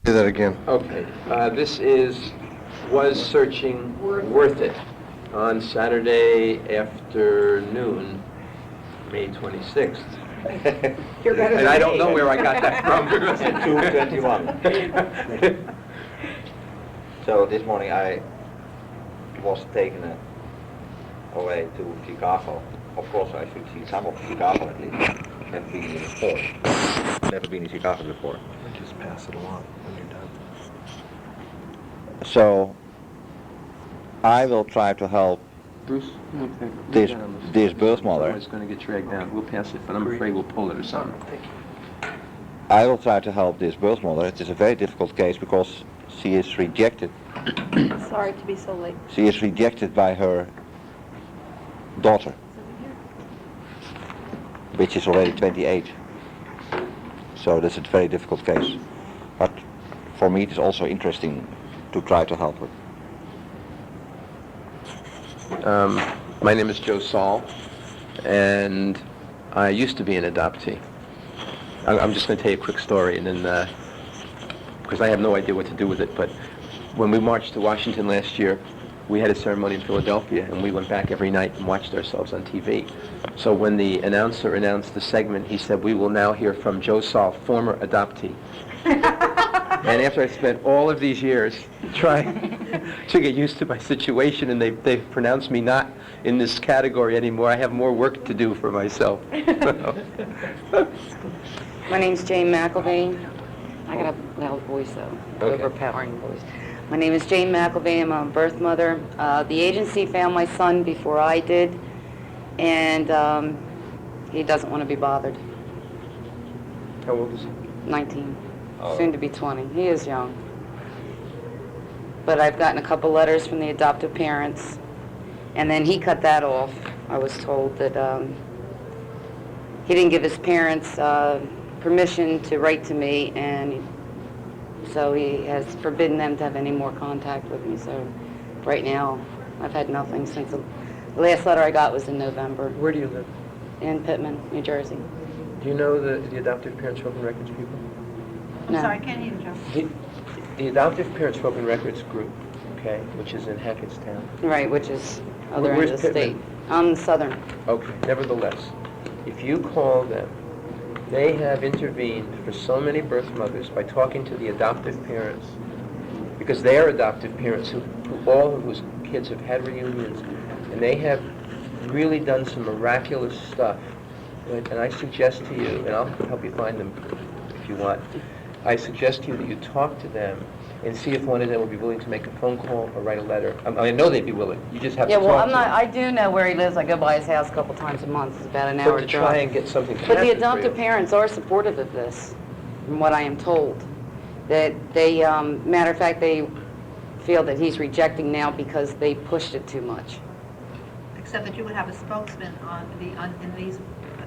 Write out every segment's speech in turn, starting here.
Do that again. Okay, this was searching Worth It on Saturday afternoon, May 26th. You're better And than I don't me. know where I got that from. At 2:21. So this morning I was taken away to Chicago. Of course I should see some of Chicago at least. Never been in before. Never been in Chicago before. Just pass it along when you're done. So I will try to help Bruce, this birth mother. It's going to get dragged down. We'll pass it, but I'm afraid we'll pull it or something. I will try to help this birth mother. It is a very difficult case because she is rejected. Sorry to be so late. She is rejected by her daughter, which is already 28. So that's a very difficult case. But for me it is also interesting to try to help her. My name is Joe Saul, and I used to be an adoptee. I'm just going to tell you a quick story, and then, because I have no idea what to do with it, but when we marched to Washington last year, we had a ceremony in Philadelphia, and we went back every night and watched ourselves on TV. So when the announcer announced the segment, he said, "We will now hear from Joe Saul, former adoptee." And after I spent all of these years trying to get used to my situation, and they've pronounced me not in this category anymore, I have more work to do for myself. My name's Jane McElvey. I got a loud voice though, Okay. overpowering voice. My name is Jane McElvey. I'm a birth mother. The agency found my son before I did, and he doesn't want to be bothered. How old is he? 19, Oh. soon to be 20. He is young. But I've gotten a couple letters from the adoptive parents, and then he cut that off. I was told that he didn't give his parents permission to write to me, and so he has forbidden them to have any more contact with me. So right now, I've had nothing since the last letter I got was in November Where do you live? in Pittman, New Jersey. Do you know the adoptive parents open records people? I'm No. sorry, I can't hear you, Joe. The adoptive parents open records group, okay, which is in Hackettstown. Right, which is other Where's end of the state. Pittman? Southern. Okay, nevertheless, if you call them, they have intervened for so many birth mothers by talking to the adoptive parents, because they are adoptive parents all of whose kids have had reunions, and they have really done some miraculous stuff. And I suggest to you, and I'll help you find them if you want, I suggest to you that you talk to them and see if one of them would be willing to make a phone call or write a letter. I know they'd be willing. You just have Yeah, to well, talk I'm to not, them. I do know where he lives. I go by his house a couple times a month. It's about an hour But to try drive. and get something But connected the for adoptive you. parents are supportive of this, from what I am told. That they, matter of fact, they feel that he's rejecting now because they pushed it too much. Except that you would have a spokesman in these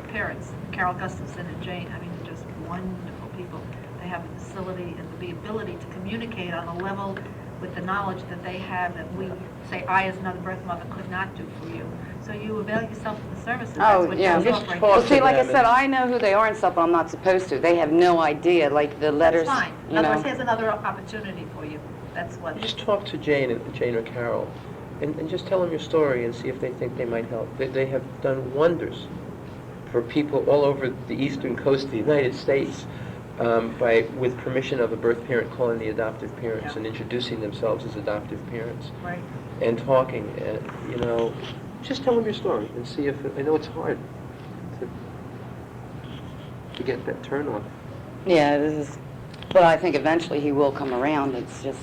parents, Carol Gustafson and Jane. I mean, they're just wonderful people. They have the facility and the ability to communicate on a level with the knowledge that they have that we, say, I as another birth mother could not do for you. So you avail yourself of the services. That's Oh, what yeah. Joe's Just offering. talk Well, to see, like I them said, and- I know who they are and stuff, but I'm not supposed to. They have no idea, like the letters, That's fine. In you other words, know. here's another opportunity for you. That's what. Just talk to Jane or Carol, and just tell them your story and see if they think they might help. They have done wonders for people all over the eastern coast of the United States with permission of a birth parent calling the adoptive parents Yeah. and introducing themselves as adoptive parents Right. and talking. And, just tell them your story and see if I know it's hard to get that turn on. Yeah, this is, but I think eventually he will come around. It's just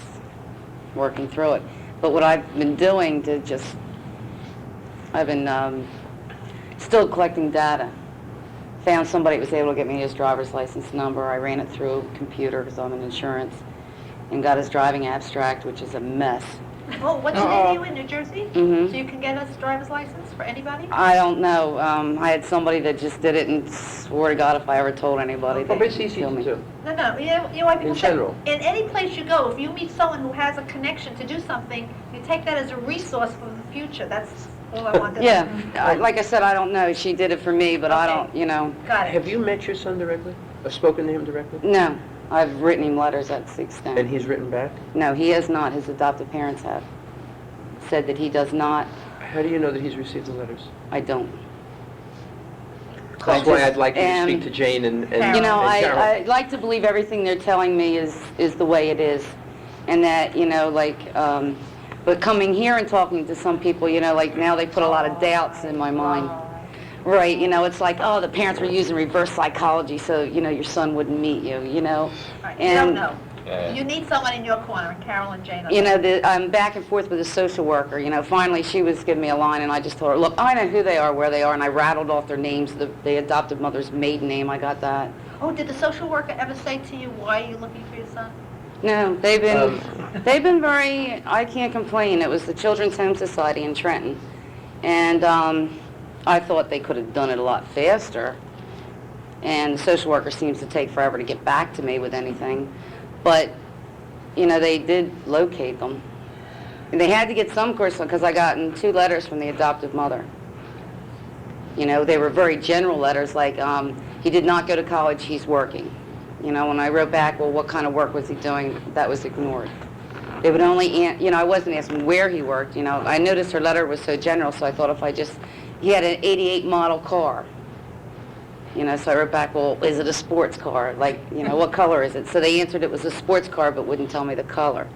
working through it. But what I've been doing to just, I've been still collecting data. Found somebody that was able to get me his driver's license number. I ran it through a computer because I'm in insurance, and got his driving abstract, which is a mess. Oh, what city are you in, New Jersey? Mhm. So you can get us a driver's license for anybody? I don't know. I had somebody that just did it and swore to God if I ever told anybody, Oh, but they'd it's easy kill to me. do. No, you know why people In say, general. in any place you go, if you meet someone who has a connection to do something, you take that as a resource for the future. That's all I wanted to Yeah, like I said, I don't know. She did it for me, but I Okay. don't, you know. Got it. Have you met your son directly? Or spoken to him directly? No. I've written him letters, that's the extent. And he's written back? No, he has not. His adoptive parents have said that he does not. How do you know that he's received the letters? I don't. That's why I'd like you to and- speak to Jane and You know, and Carol. I like to believe everything they're telling me is the way it is. And that, you know, like, but coming here and talking to some people, you know, like now they put a lot of doubts in my mind. Right, you know, it's like, oh, the parents were using reverse psychology so, you know, your son wouldn't meet you, you know? All right, you don't And, know. You need someone in your corner, and Carol and Jane are you know, there. I'm back and forth with a social worker, you know, finally she was giving me a line and I just told her, look, I know who they are, where they are, and I rattled off their names, the adopted mother's maiden name, I got that. Oh, did the social worker ever say to you, why are you looking for your son? No, they've been very, I can't complain. It was the Children's Home Society in Trenton. And I thought they could have done it a lot faster. And the social worker seems to take forever to get back to me with anything. But, you know, they did locate them. And they had to get some course, because I gotten 2 letters from the adoptive mother. You know, they were very general letters, like, he did not go to college, he's working. You know, when I wrote back, well, what kind of work was he doing, that was ignored. They would only, you know, I wasn't asking where he worked, you know. I noticed her letter was so general, so I thought if I just, he had an 88 model car. You know, so I wrote back, well, is it a sports car? Like, you know, what color is it? So they answered it was a sports car, but wouldn't tell me the color.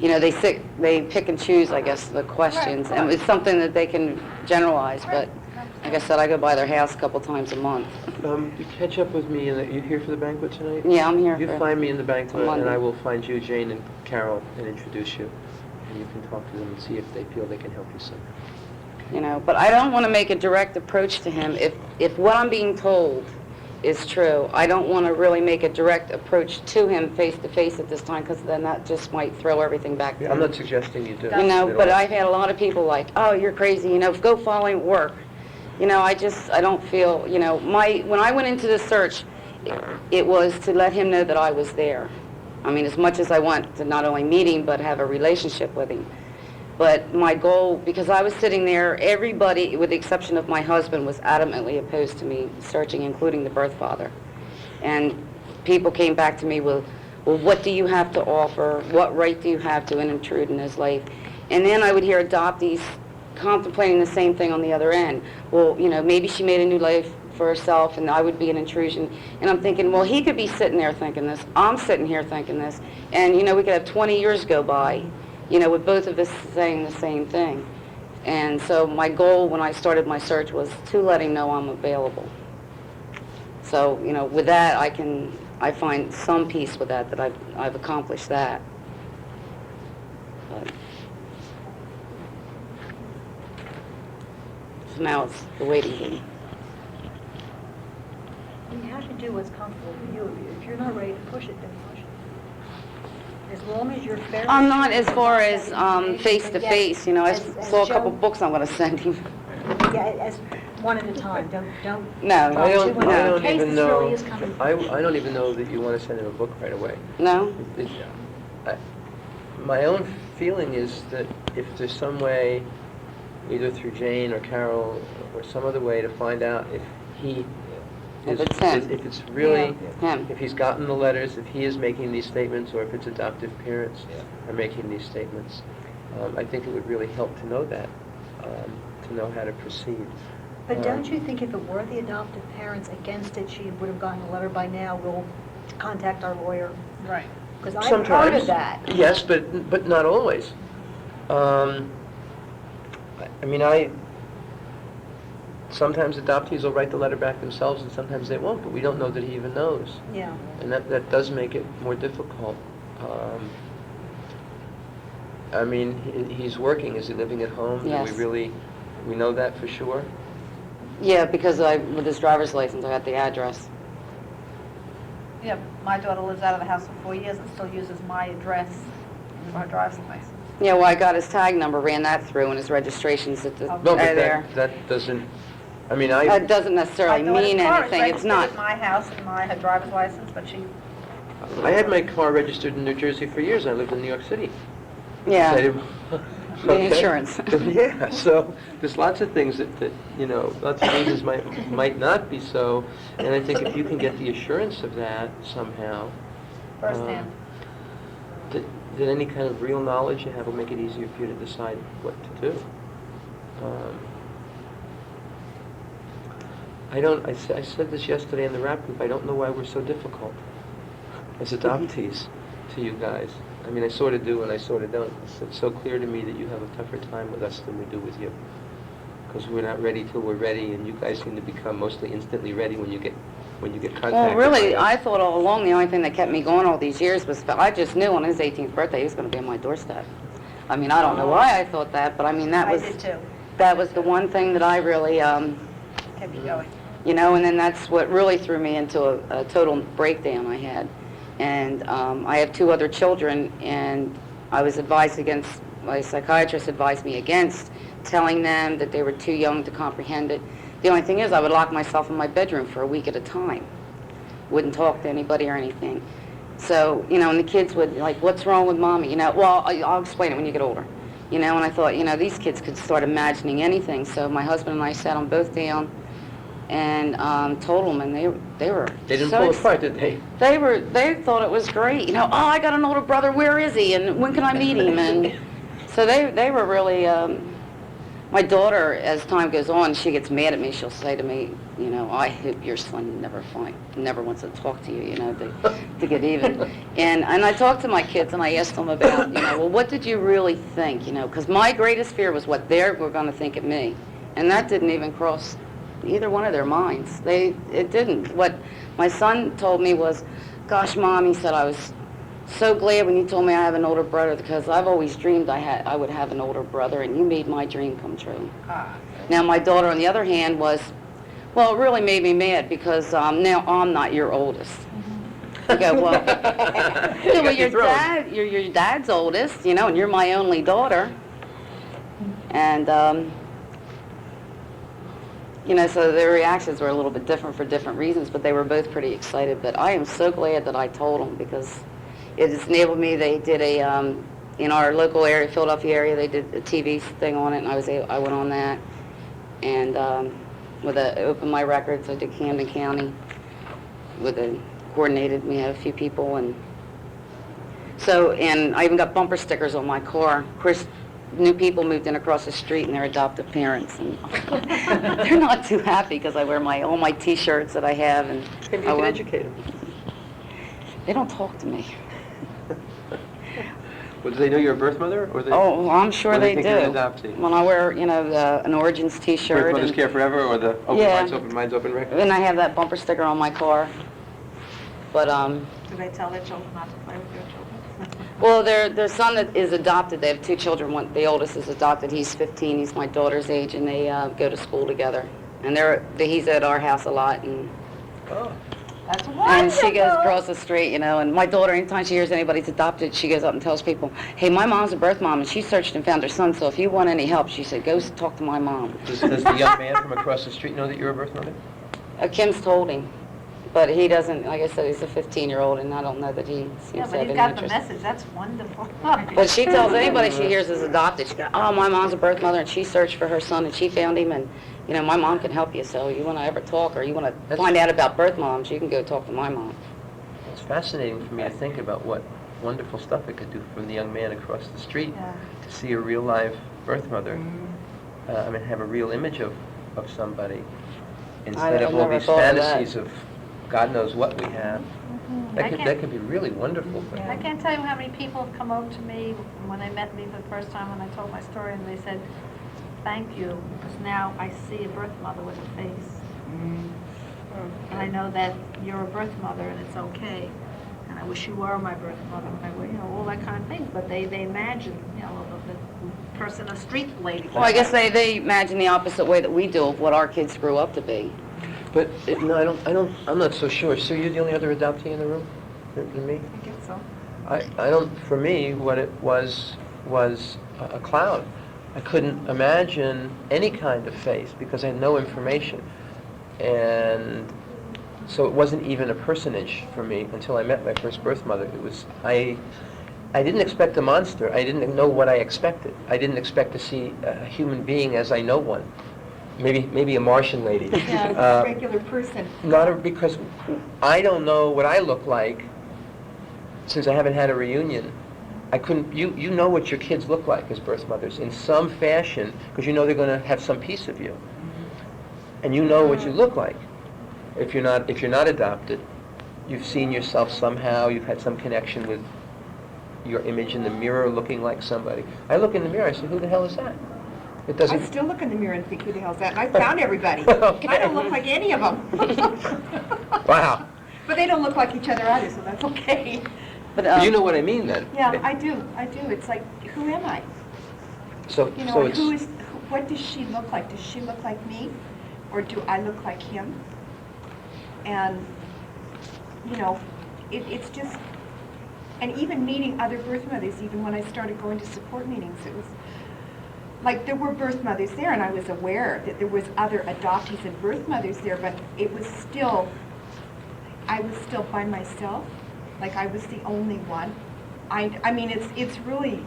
You know, they pick and choose, I guess, the questions. And it's something that they can generalize, but like I said, I go by their house a couple times a month. You catch up with me, and you here for the banquet tonight? Yeah, I'm here You for- find me in the banquet, Monday. and I will find you, Jane, and Carol, and introduce you. And you can talk to them and see if they feel they can help you somehow. You know, but I don't want to make a direct approach to him. If what I'm being told is true, I don't want to really make a direct approach to him face to face at this time, because then that just might throw everything back to I'm him. not suggesting you do. You know, at but all. I've had a lot of people like, oh, you're crazy, you know, go following work. You know, I don't feel, you know, when I went into the search, it was to let him know that I was there. I mean, as much as I want to not only meet him, but have a relationship with him. But my goal, because I was sitting there, everybody, with the exception of my husband, was adamantly opposed to me searching, including the birth father. And people came back to me with, well, what do you have to offer? What right do you have to intrude in his life? And then I would hear adoptees contemplating the same thing on the other end. Well, you know, maybe she made a new life for herself and I would be an intrusion. And I'm thinking, well, he could be sitting there thinking this. I'm sitting here thinking this. And, you know, we could have 20 years go by, you know, with both of us saying the same thing. And so my goal when I started my search was to let him know I'm available. So, you know, with that, I find some peace with that I've accomplished that. But so now it's the waiting game. You have to do what's comfortable for you. If you're not ready to push it, then push it. As long as you're fair. I'm not as far as face to face, you know, I As saw a couple Joe- books I'm going to send him. Yeah, as one at a time. Don't. No, Talk I to don't, one I in don't case even this know. really is coming. I don't even know that you want to send him a book right away. no? My own feeling is that if there's some way, either through Jane or Carol or some other way, to find out if he If is, it's him. if it's really, Him. if he's gotten the letters, if he is making these statements, or if it's adoptive parents are making these statements, I think it would really help to know that, to know how to proceed. But don't you think if it were the adoptive parents against it, she would have gotten a letter by now, we'll contact our lawyer? Right. Because I've heard of that. Yes, but not always. I mean, sometimes adoptees will write the letter back themselves, and sometimes they won't, but we don't know that he even knows. Yeah. And that does make it more difficult. I mean, he's working. Is he living at home? Yes. Do we know that for sure? Yeah, because with his driver's license, I got the address. Yeah, my daughter lives out of the house for 4 years and still uses my address for her driver's license. Yeah, well, I got his tag number, ran that through, and his registration's at the, No, but there. that doesn't, I mean, That doesn't necessarily My daughter's mean car is anything. It's registered not. at my house and her driver's license, but she, I had my car registered in New Jersey for years. I lived in New York City. I Yeah. didn't- The Okay? insurance. Yeah, so there's lots of things that, lots of reasons might not be so, and I think if you can get the assurance of that somehow, Firsthand. that any kind of real knowledge you have will make it easier for you to decide what to do. I said this yesterday in the rap group, I don't know why we're so difficult as adoptees to you guys. I mean, I sort of do and I sort of don't. It's so clear to me that you have a tougher time with us than we do with you. Because we're not ready till we're ready, and you guys seem to become mostly instantly ready when you get contacted. Well, really, by us. I thought all along the only thing that kept me going all these years was I just knew on his 18th birthday he was going to be on my doorstep. I mean, I don't know why I thought that, but I mean, that was the one thing that I really, Kept you going. and then that's what really threw me into a total breakdown I had. And I have 2 other children, and I was advised against, my psychiatrist advised me against telling them that they were too young to comprehend it. The only thing is I would lock myself in my bedroom for a week at a time. Wouldn't talk to anybody or anything. So, and the kids would, like, what's wrong with mommy? Well, I'll explain it when you get older. And I thought, these kids could start imagining anything. So my husband and I sat them both down and told them, and they were They didn't so pull ex- apart, did they? They thought it was great. I got an older brother. Where is he? And when can I meet him? And so they were really. My daughter, as time goes on, she gets mad at me. She'll say to me, I hope your son never wants to talk to you, to get even. And I talk to my kids and I ask them about, well, what did you really think? Because my greatest fear was what they were going to think of me, and that didn't even cross either one of their minds. It didn't. What my son told me was, gosh, Mom, he said, I was so glad when you told me I have an older brother, because I've always dreamed I would have an older brother, and you made my dream come true. Now, my daughter, on the other hand, it really made me mad because now I'm not your oldest. I go, well, yeah, well, your dad's oldest, and you're my only daughter. And, so their reactions were a little bit different for different reasons, but they were both pretty excited. But I am so glad that I told them, because it has enabled me. They did in our local area, Philadelphia area, they did a TV thing on it, and I went on that. And Open My Records, I did Camden County coordinated. We had a few people, and I even got bumper stickers on my car. Of course, new people moved in across the street, and their adoptive parents, and they're not too happy because I wear all my T-shirts that I have, and Maybe you can educate them. They don't talk to me. Well, do they know you're a birth mother? Or Oh, I'm sure or they think do. you're an adoptee? When I wear, an Origins Birth T-shirt, Mothers Care Forever, or the Yeah. Open Minds, Open Records? and I have that bumper sticker on my car. But Do they tell their children not to play with your children? well, their son that is adopted. They have 2 children. The oldest is adopted. He's 15. He's my daughter's age, and they go to school together. And he's at our house a lot, and Oh. That's wonderful. And she goes across the street, and my daughter, anytime she hears anybody's adopted, she goes up and tells people, hey, my mom's a birth mom, and she searched and found her son, so if you want any help, she said, go talk to my mom. Does the young man from across the street know that you're a birth mother? Kim's told him, but he doesn't, like I said, he's a 15-year-old, and I don't know that he seems Yeah, to but have he's any got the interest. message. That's wonderful. But she tells anybody she hears is adopted, she goes, oh, my mom's a birth mother, and she searched for her son, and she found him, and, my mom can help you, so you want to ever talk, or you want to find out about birth moms, you can go talk to my mom. It's fascinating for me to think about what wonderful stuff it could do from the young man across the street Yeah. to see a real live birth mother. Have a real image of somebody instead I've of all never these thought of that. fantasies of God knows what we have. I That could be really wonderful for I him. can't tell you how many people have come over to me when they met me for the first time when I told my story, and they said, thank you, because now I see a birth mother with a face. And I know that you're a birth mother and it's okay. And I wish you were my birth mother, and all that kind of thing. But they imagine, the person, a street lady. Well, I guess they imagine the opposite way that we do of what our kids grew up to be. But no, I'm not so sure. So you're the only other adoptee in the room than me? I guess so. I don't. For me, what it was a cloud. I couldn't imagine any kind of face because I had no information, and so it wasn't even a personage for me until I met my first birth mother. I didn't expect a monster. I didn't know what I expected. I didn't expect to see a human being as I know one. Maybe a Martian lady. Yeah, Uh, a regular person. because I don't know what I look like since I haven't had a reunion. I couldn't. You know what your kids look like as birth mothers in some fashion because you know they're going to have some piece of you, and you know what you look like. If you're not adopted, you've seen yourself somehow. You've had some connection with your image in the mirror, looking like somebody. I look in the mirror. I say, "Who the hell is that?" It I doesn't. still look in the mirror and think, who the hell's that? And I found everybody. Okay. I don't look like any of them. Wow. But they don't look like each other either, so that's okay. But, You know what I mean, then. Yeah, I do. It's like, who am I? So You know, so and it's. what does she look like? Does she look like me? Or do I look like him? And, you know, it's just, and even meeting other birth mothers, even when I started going to support meetings, it was, like, there were birth mothers there, and I was aware that there was other adoptees and birth mothers there, but it was still, I was still by myself. Like, I was the only one. I mean, it's really,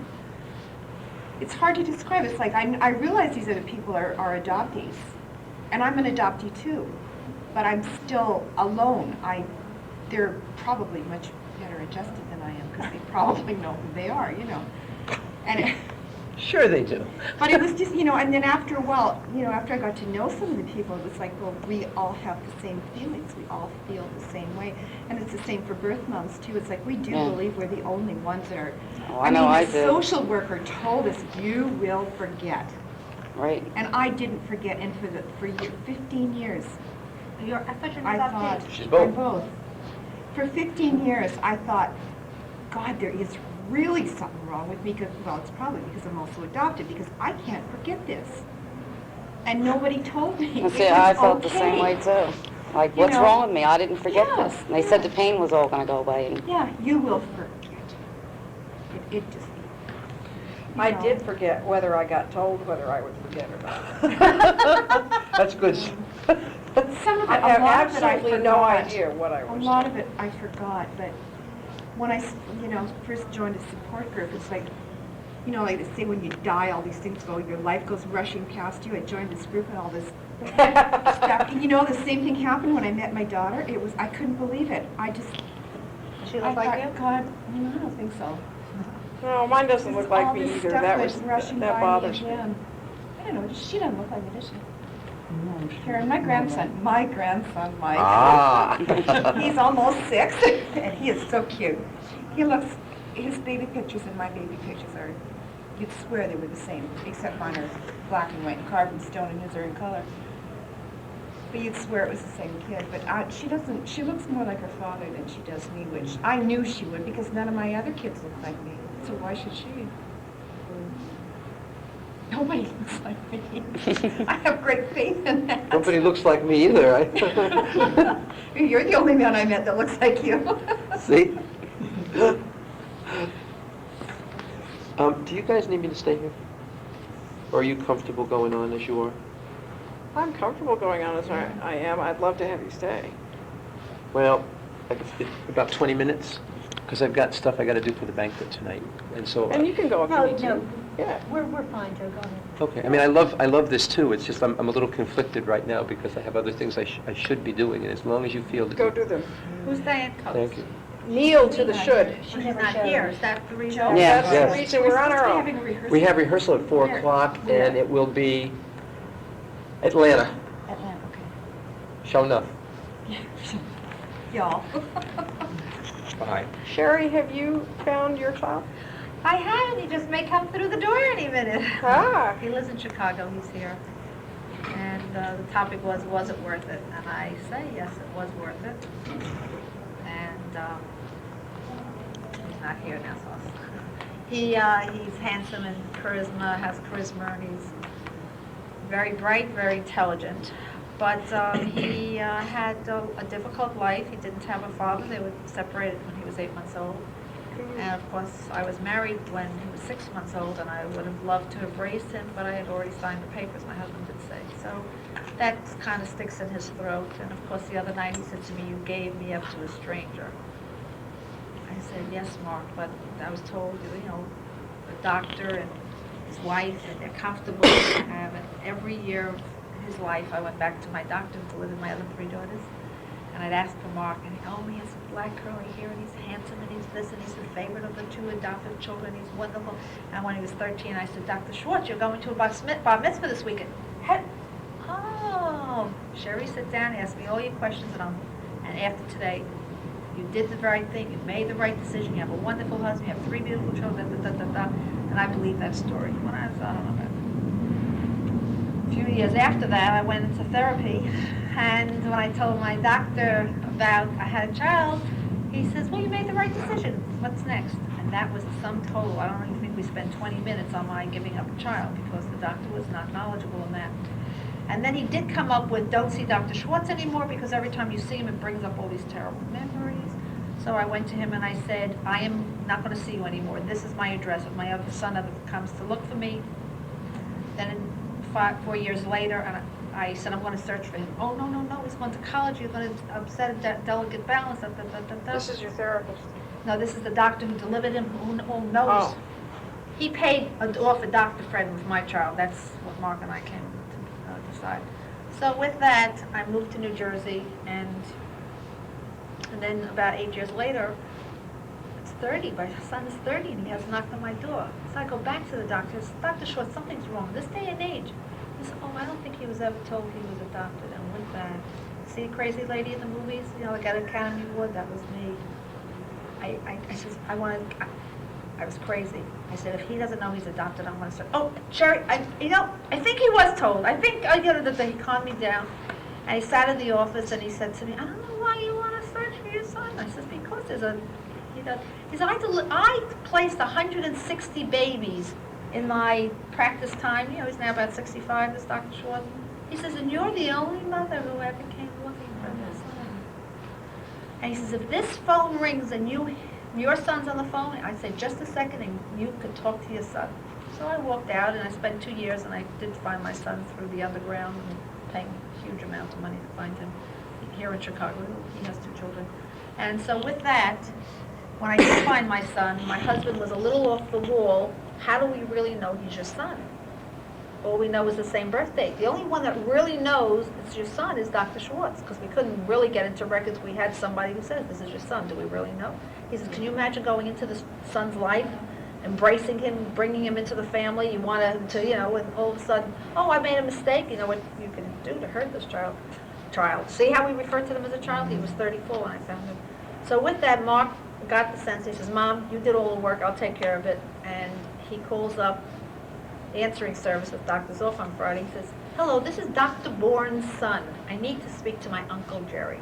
it's hard to describe. It's like, I realize these other people are adoptees, and I'm an adoptee too, but I'm still alone. They're probably much better adjusted than I am, because they probably know who they are, you know. And Sure they do. but it was just, you know, and then after a while, you know, after I got to know some of the people, it was like, well, we all have the same feelings. We all feel the same way. And it's the same for birth moms, too. It's like, we do Yeah. believe we're the only ones that are... Oh, I know I the do. social worker told us, you will forget. right. And I didn't forget. And for 15 years, I thought you were I adopted. thought... She's both. I'm both. For 15 years, I thought, God, there is really something wrong with me, because, well, it's probably because I'm also adopted, because I can't forget this. And nobody told me. And It see, was I felt the okay. same way too. Like, You what's know, wrong with me? I didn't forget yeah, this. And they said the pain was all going to go away. And Yeah, you will forget. It just... you I know. did forget whether I got told whether I would forget or not. That's good. Some of I it, a have lot of it I absolutely no forgot. idea what I A was lot told. of it I forgot, but when I, you know, first joined a support group, it's like, you know, like they say when you die, all these things go, your life goes rushing past you. I joined this group and all this stuff. And you know, the same thing happened when I met my daughter. It was, I couldn't believe it. She I looked like you? thought, God, I don't think so. No, mine doesn't look like All me this either. stuff That went was, rushing that by me bothers me. again. I don't know, she doesn't look like me, does she? Karen, my grandson, Mike, Ah. he's almost 6, and he is so cute. He looks, his baby pictures and my baby pictures are, you'd swear they were the same, except mine are black and white and carved in stone, and his are in color. But you'd swear it was the same kid. But she looks more like her father than she does me, which I knew she would, because none of my other kids look like me. So why should she? Nobody looks like me. I have great faith in that. Nobody looks like me either. You're the only man I met that looks like you. See? Do you guys need me to stay here? Or are you comfortable going on as you are? I'm comfortable going on as I am. I'd love to have you stay. Well, about 20 minutes, because I've got stuff I got to do for the banquet tonight, and so. And you can go if No, you need to. no. Yeah. We're fine, Joe, go ahead. Okay. I mean, I love this too. It's just I'm a little conflicted right now because I have other things I should be doing, and as long as you feel that. Go do them. Who's Diane Coates? Thank you. Kneel to the should. She's not here, is that the reason? Joe? Yeah. That's Yes. the reason we're on our supposed to own. be having a rehearsal. We have rehearsal at 4 Where? o'clock, Where? and it will be Atlanta. Atlanta, okay. Show enough. Y'all. Bye. Sherry, have you found your child? I had, he just may come through the door any minute. Ah. He lives in Chicago, he's here. And the topic was it worth it? And I say, yes, it was worth it. And he's not here now, so. He's handsome and has charisma, and he's very bright, very intelligent. But he had a difficult life. He didn't have a father. They were separated when he was 8 months old. And of course, I was married when he was 6 months old, and I would have loved to have raised him, but I had already signed the papers, my husband did say. So that kind of sticks in his throat. And of course, the other night he said to me, "You gave me up to a stranger." I said, yes, Mark, but I was told, you know, the doctor and his wife, and they're comfortable to have it. Every year of his life, I went back to my doctor to live with my other 3 daughters, and I'd ask for Mark, and he has a black curly hair, and he's handsome, and he's this, and he's the favorite of the 2 adopted children, he's wonderful. And when he was 13, I said, Dr. Schwartz, you're going to a bar mitzvah this weekend. Oh, Sherry, sit down, ask me all your questions, and after today, you did the right thing, you made the right decision, you have a wonderful husband, you have 3 beautiful children, and I believe that story. When I don't know, a few years after that, I went into therapy, and when I told my doctor about I had a child, he says, well, you made the right decision, what's next? And that was the sum total. I don't even think we spent 20 minutes on my giving up a child, because the doctor was not knowledgeable in that. And then he did come up with, don't see Dr. Schwartz anymore, because every time you see him, it brings up all these terrible memories. So I went to him and I said, I am not going to see you anymore. This is my address. If my other son ever comes to look for me, then 4 years later, and I said, I'm going to search for him. Oh, no, he's going to college. You're going to upset a delicate balance. This is your therapist. No, this is the doctor who delivered him, who knows. Oh. He paid off a doctor friend with my child. That's what Mark and I came to decide. So with that, I moved to New Jersey, and then about 8 years later, it's 30. My son is 30, and he has knocked on my door. So I go back to the doctor. I said, Dr. Schwartz, something's wrong. This day and age. He said, oh, I don't think he was ever told he was adopted. And with that, see the crazy lady in the movies? You know, I got an Academy Award. That was me. I said, I was crazy. I said, if he doesn't know he's adopted, I'm going to start. Oh, Sherry, I think he was told. I think, he calmed me down. And he sat in the office and he said to me, I don't know why you want to search for your son. I said, because there's he said, I placed 160 babies in my practice time. You know, he's now about 65, this Dr. Schwartz. He says, and you're the only mother who ever came looking for this son. And he says, if this phone rings and your son's on the phone, I said, just a second, and you could talk to your son. So I walked out, and I spent 2 years, and I did find my son through the underground, and paying huge amounts of money to find him here in Chicago. He has 2 children. And so with that, when I did find my son, my husband was a little off the wall. How do we really know he's your son? All we know is the same birthday. The only one that really knows it's your son is Dr. Schwartz, because we couldn't really get into records. We had somebody who says, this is your son. Do we really know? He says, can you imagine going into this son's life, embracing him, bringing him into the family? You want to, and all of a sudden, oh, I made a mistake. You know what you can do to hurt this child. See how we refer to them as a child? He was 34 when I found him. So with that, Mark got the sense. He says, Mom, you did all the work. I'll take care of it. And he calls up the answering service with doctors off on Friday. He says, hello, this is Dr. Bourne's son. I need to speak to my Uncle Jerry.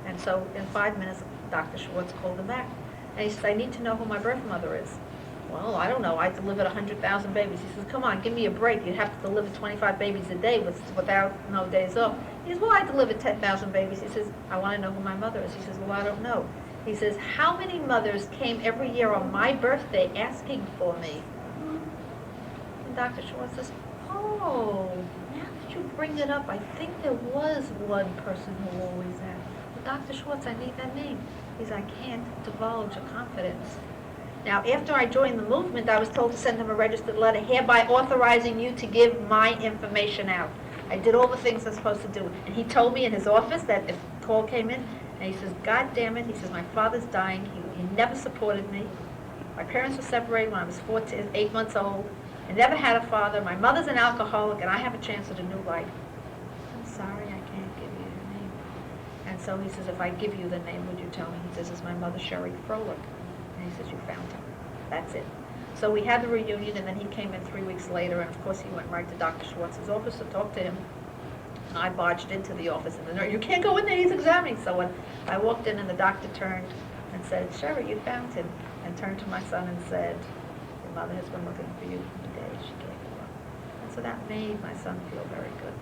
And so in 5 minutes, Dr. Schwartz called him back. And he says, I need to know who my birth mother is. Well, I don't know. I delivered 100,000 babies. He says, come on, give me a break. You'd have to deliver 25 babies a day without no days off. He says, well, I delivered 10,000 babies. He says, I want to know who my mother is. He says, well, I don't know. He says, how many mothers came every year on my birthday asking for me? And Dr. Schwartz says, oh, now that you bring it up, I think there was one person who always asked. But Dr. Schwartz, I need that name. He says, I can't divulge a confidence. Now, after I joined the movement, I was told to send him a registered letter hereby authorizing you to give my information out. I did all the things I'm supposed to do. And he told me in his office that if a call came in, and he says, God damn it, he says, my father's dying. He never supported me. My parents were separated when I was 8 months old. I never had a father. My mother's an alcoholic, and I have a chance at a new life. I'm sorry, I can't give you your name. And so he says, if I give you the name, would you tell me? He says, it's my mother, Sherry Froelich. And he says, you found her. That's it. So we had the reunion, and then he came in 3 weeks later, and of course he went right to Dr. Schwartz's office to talk to him. And I barged into the office, and the nurse, you can't go in there, he's examining someone. I walked in, and the doctor turned and said, Sherry, you found him, and turned to my son and said, your mother has been looking for you from the day she gave you up. And so that made my son feel very good.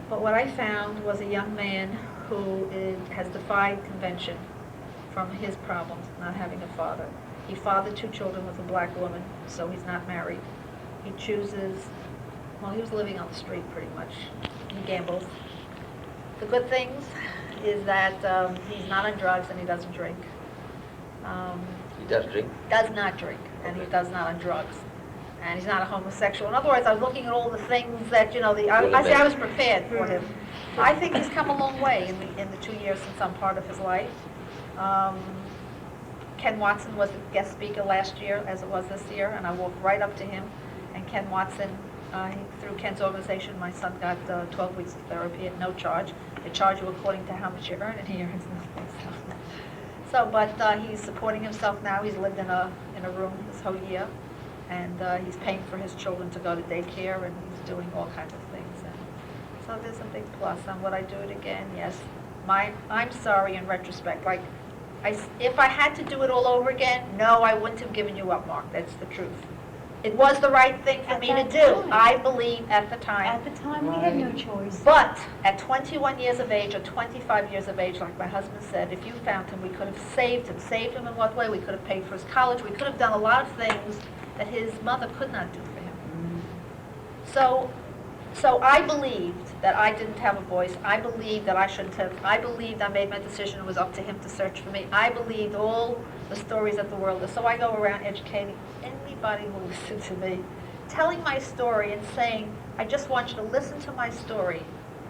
But what I found was a young man who has defied convention from his problems, not having a father. He fathered 2 children with a black woman, so he's not married. He chooses, well, he was living on the street pretty much. He gambles. The good things is that he's not on drugs and he doesn't drink. He does drink? Does not drink, and he does not on drugs. And he's not a homosexual. In other words, I was looking at all the things that, you know, I was prepared for him. I think he's come a long way in the 2 years since I'm part of his life. Ken Watson was a guest speaker last year, as it was this year, and I walked right up to him. And Ken Watson, through Ken's organization, my son got 12 weeks of therapy at no charge. They charge you according to how much you earn, and he earns nothing. But he's supporting himself now. He's lived in a room this whole year, and he's paying for his children to go to daycare, and he's doing all kinds of things. And so there's a big plus. And would I do it again? Yes. I'm sorry in retrospect. Like, if I had to do it all over again, no, I wouldn't have given you up, Mark. That's the truth. It was the right thing for At me to that do. time. I believe at the time. At the time, we had no choice. But at 21 years of age or 25 years of age, like my husband said, if you found him, we could have saved him. Saved him in what way? We could have paid for his college. We could have done a lot of things that his mother could not do for him. So I believed that I didn't have a voice. I believed that I shouldn't have. I believed I made my decision. It was up to him to search for me. I believed all the stories that the world is. So I go around educating anybody who will listen to me, telling my story and saying, I just want you to listen to my story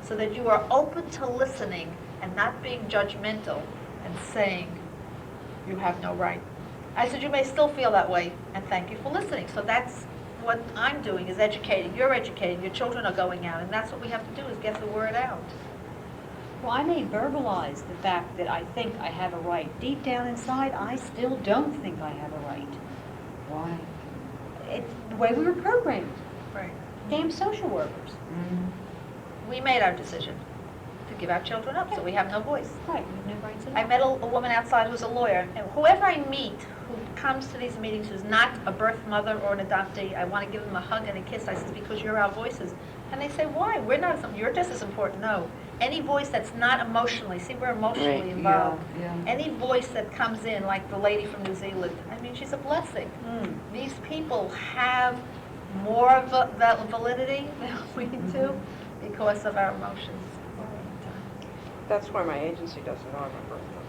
so that you are open to listening and not being judgmental and saying, you have no right. I said, you may still feel that way, and thank you for listening. So that's what I'm doing, is educating. You're educating. Your children are going out, and that's what we have to do, is get the word out. Well, I may verbalize the fact that I think I have a right. Deep down inside, I still don't think I have a right. Why? It's the way we were programmed. Right. Damn social workers. We made our decision to give our children up, so we have no voice. Right, we have no rights at all. I met a woman outside who's a lawyer, and whoever I meet who comes to these meetings who's not a birth mother or an adoptee, I want to give them a hug and a kiss. I said, because you're our voices. And they say, why? We're not, you're just as important. No. Any voice that's not emotionally, see, we're emotionally Right, involved. yeah. Any voice that comes in, like the lady from New Zealand, I mean, she's a blessing. These people have more validity than we do because of our emotions. That's why my agency doesn't know I'm a birth mother.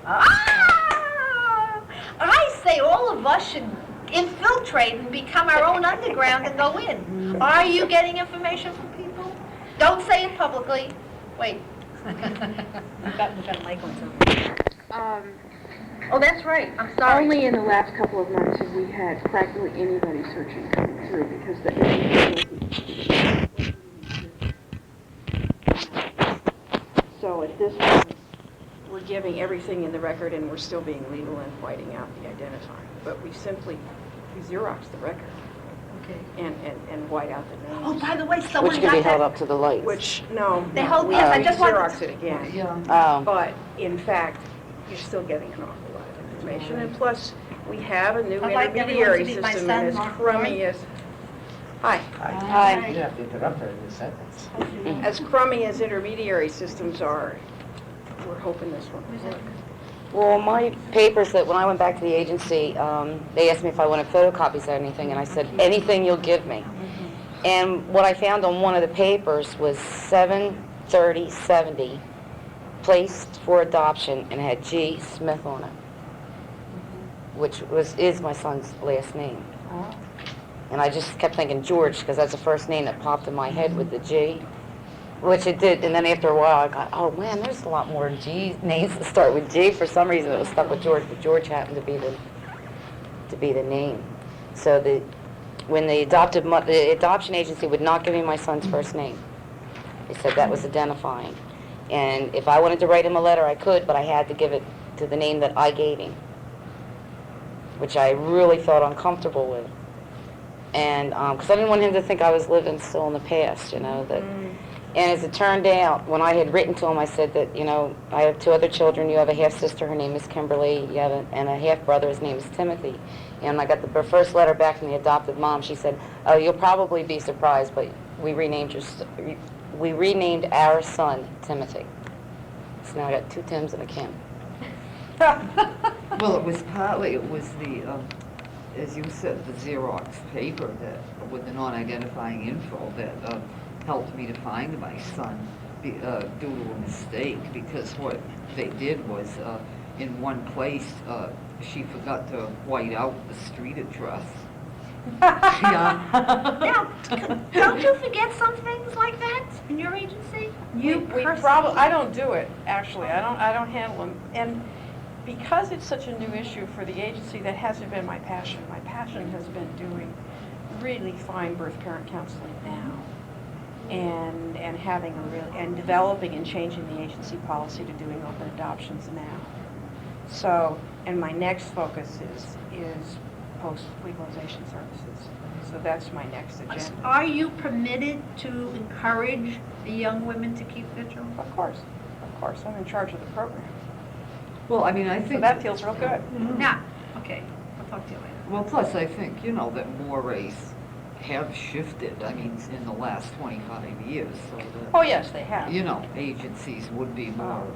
Ah! I say all of us should infiltrate and become our own underground and go in. Are you getting information from people? Don't say it publicly. Wait. We've got a mic on something. Oh, that's right. I'm sorry. Only in the last couple of months have we had practically anybody searching coming through because the so at this point, we're giving everything in the record and we're still being legal and whiting out the identifying. But we simply Xerox the record Okay. and white out the names. Oh, by the way, someone Which got can be held that. up to the lights. Which, no, They no, hold- we yes, I we just wanted Xerox to- it again. Oh. But in fact, you're still getting an awful lot of information. And plus, we have a new I'd like everyone to intermediary meet my system son, and as Mark crummy Floyd. as, hi, Hi. You have to interrupt her in this sentence. as crummy as intermediary systems are, we're hoping this one will work. Well, my papers that, when I went back to the agency, they asked me if I wanted photocopies or anything, and I said, anything you'll give me. And what I found on one of the papers was 7/30/70, placed for adoption, and had G. Smith on it, which is my son's last name. And I just kept thinking George, because that's the first name that popped in my head with the G, which it did. And then after a while, I got, oh man, there's a lot more G names that start with G. For some reason, it was stuck with George, but George happened to be the name. So when the adoption agency would not give me my son's first name, they said that was identifying. And if I wanted to write him a letter, I could, but I had to give it to the name that I gave him, which I really felt uncomfortable with. And because I didn't want him to think I was living still in the past, you know. And as it turned out, when I had written to him, I said that, you know, I have 2 other children. You have a half-sister, her name is Kimberly. You have and a half-brother, his name is Timothy. And I got the first letter back from the adopted mom. She said, oh, you'll probably be surprised, but we renamed our son Timothy. So now I got 2 Tims and a Kim. Well, it was partly, it was the, as you said, the Xerox paper that, with the non-identifying info that helped me to find my son due to a mistake, because what they did was in one place, she forgot to white out the street address. Yeah. Now, don't you forget some things like that in your agency? We probably, I don't do it, actually, I don't handle them. And because it's such a new issue for the agency, that hasn't been my passion. My passion has been doing really fine birth-parent counseling now. And having a real, and developing and changing the agency policy to doing open adoptions now. So, and my next focus is post-legalization services. So that's my next agenda. Are you permitted to encourage the young women to keep their children? Of course, I'm in charge of the program. Well, I mean, I So think. that feels real good. Now, okay, I'll talk to you later. Well, plus I think, that mores have shifted, I mean, in the last 25 years, so Oh, that, yes, they have. agencies would be more,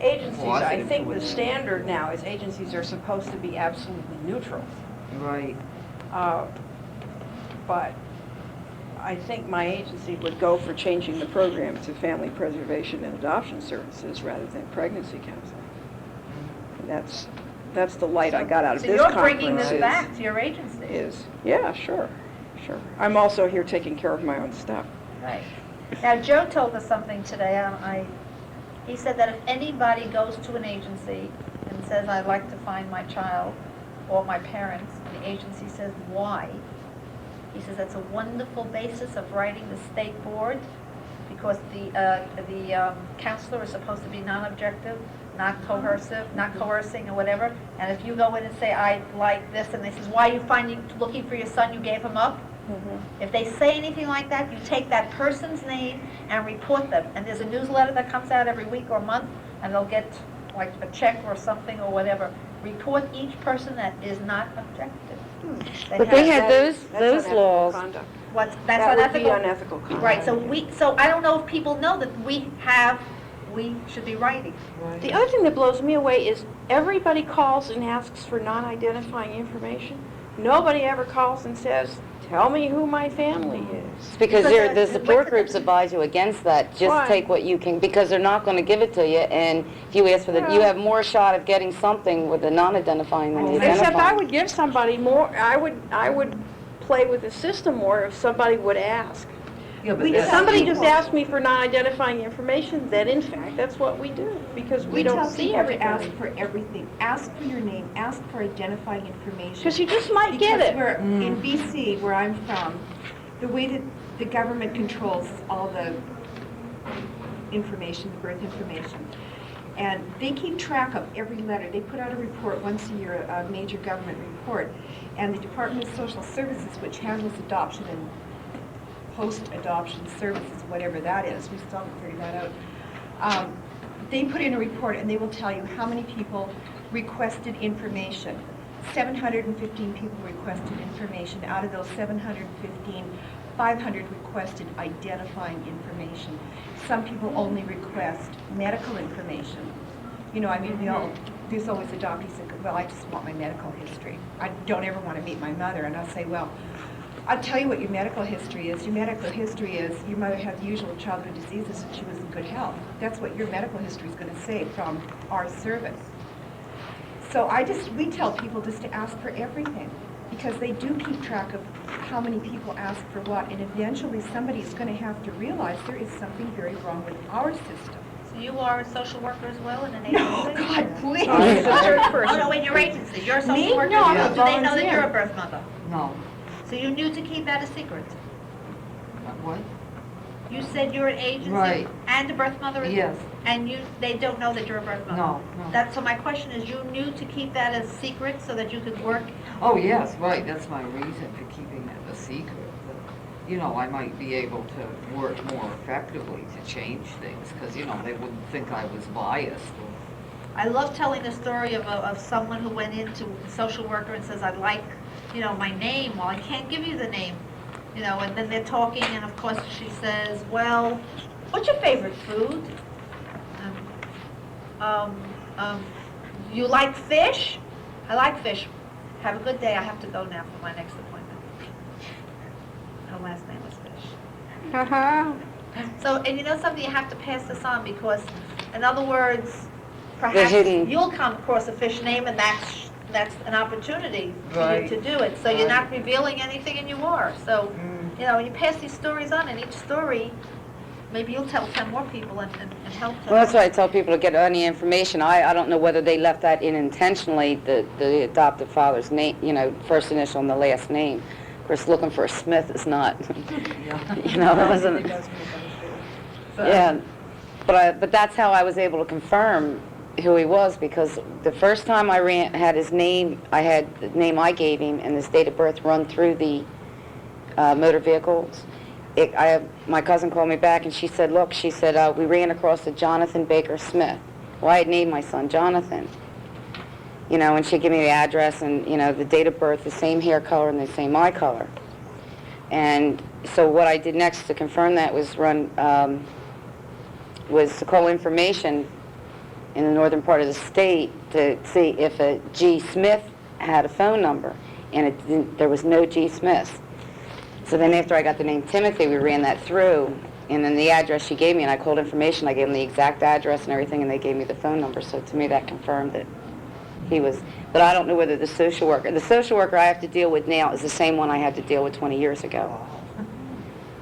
Agencies, I positive think the towards it. standard now is agencies are supposed to be absolutely neutral. right. But I think my agency would go for changing the program to family preservation and adoption services rather than pregnancy counseling. And that's the light I got out of So this you're conference. bringing this back to your agency? Yeah, sure. I'm also here taking care of my own stuff. Right. Now, Joe told us something today. He said that if anybody goes to an agency and says, I'd like to find my child or my parents, and the agency says, why? He says that's a wonderful basis of writing the state board, because the counselor is supposed to be non-objective, not coercive, not coercing or whatever. And if you go in and say, I like this, and they says, why are you looking for your son, you gave him up? If they say anything like that, you take that person's name and report them. And there's a newsletter that comes out every week or month, and they'll get like a check or something or whatever. Report each person that is not objective. But they had those That's unethical laws. conduct. That's That would be unethical. unethical conduct. Right, so I don't know if people know that we should be writing. The other thing that blows me away is everybody calls and asks for non-identifying information. Nobody ever calls and says, tell me who my family is. It's because Because the support groups advise you against that. Why? Just take what you can, because they're not going to give it to you, and if you ask for you have more shot of getting something with a non-identifying than the Except I identifying. would give somebody more, I would play with the system more if somebody would ask. Yeah, but If that's- somebody just asked me for non-identifying information, then in fact, that's what we do, because we don't see tell people to ask everything. for everything. Ask for your name, ask for identifying information. Because you just might get Because it. we're, in BC, where I'm from, the way that the government controls all the information, the birth information, and they keep track of every letter. They put out a report once a year, a major government report, and the Department of Social Services, which handles adoption and post-adoption services, whatever that is, we still haven't figured that out. They put in a report and they will tell you how many people requested information. 715 people requested information. Out of those 715, 500 requested identifying information. Some people only request medical information. There's always adoptees that go, well, I just want my medical history. I don't ever want to meet my mother. And I'll say, well, I'll tell you what your medical history is. Your medical history is your mother had the usual childhood diseases and she was in good health. That's what your medical history is going to say from our service. So we tell people just to ask for everything, because they do keep track of how many people ask for what, and eventually somebody's going to have to realize there is something very wrong with our system. So you are a social worker as well in an agency? No, God, please. Oh, no, in your agency, you're a social Me? worker? No, I'm a Do they know that volunteer. you're a birth mother? No. So you knew to keep that a secret? What? You said you're an agency Right. and a birth mother? Yes. And they don't know that you're a birth mother? No. So my question is, you knew to keep that a secret so that you could work? Oh, yes, right, that's my reason for keeping it a secret. That, I might be able to work more effectively to change things, because, they wouldn't think I was biased. I love telling the story of someone who went into a social worker and says, I'd like, my name. Well, I can't give you the name. And then they're talking, and of course she says, well, what's your favorite food? You like fish? I like fish. Have a good day. I have to go now for my next appointment. Her last name was Fish. So, and you know something, you have to pass this on, because, in other words, perhaps hidden- you'll come across a fish name, and that's an opportunity for you Right. to do it. So you're not Right. revealing anything, and you are. So, you know, you pass these stories on, and each story, maybe you'll tell 10 more people and help them. Well, that's why I tell people to get any information. I don't know whether they left that in intentionally, the adoptive father's name, you know, first initial and the last name. Of course, looking for a Smith is not, you know, it wasn't, yeah. But that's how I was able to confirm who he was, because the first time I had his name, I had the name I gave him and his date of birth run through the motor vehicles. My cousin called me back and she said, look, she said, we ran across a Jonathan Baker Smith. Well, I had named my son Jonathan. You know, and she gave me the address and, you know, the date of birth, the same hair color and the same eye color. And so what I did next to confirm that was was to call information in the northern part of the state to see if a G. Smith had a phone number, and there was no G. Smith. So then after I got the name Timothy, we ran that through, and then the address she gave me, and I called information, I gave them the exact address and everything, and they gave me the phone number. So to me that confirmed that he was, but I don't know whether the social worker I have to deal with now is the same one I had to deal with 20 years ago.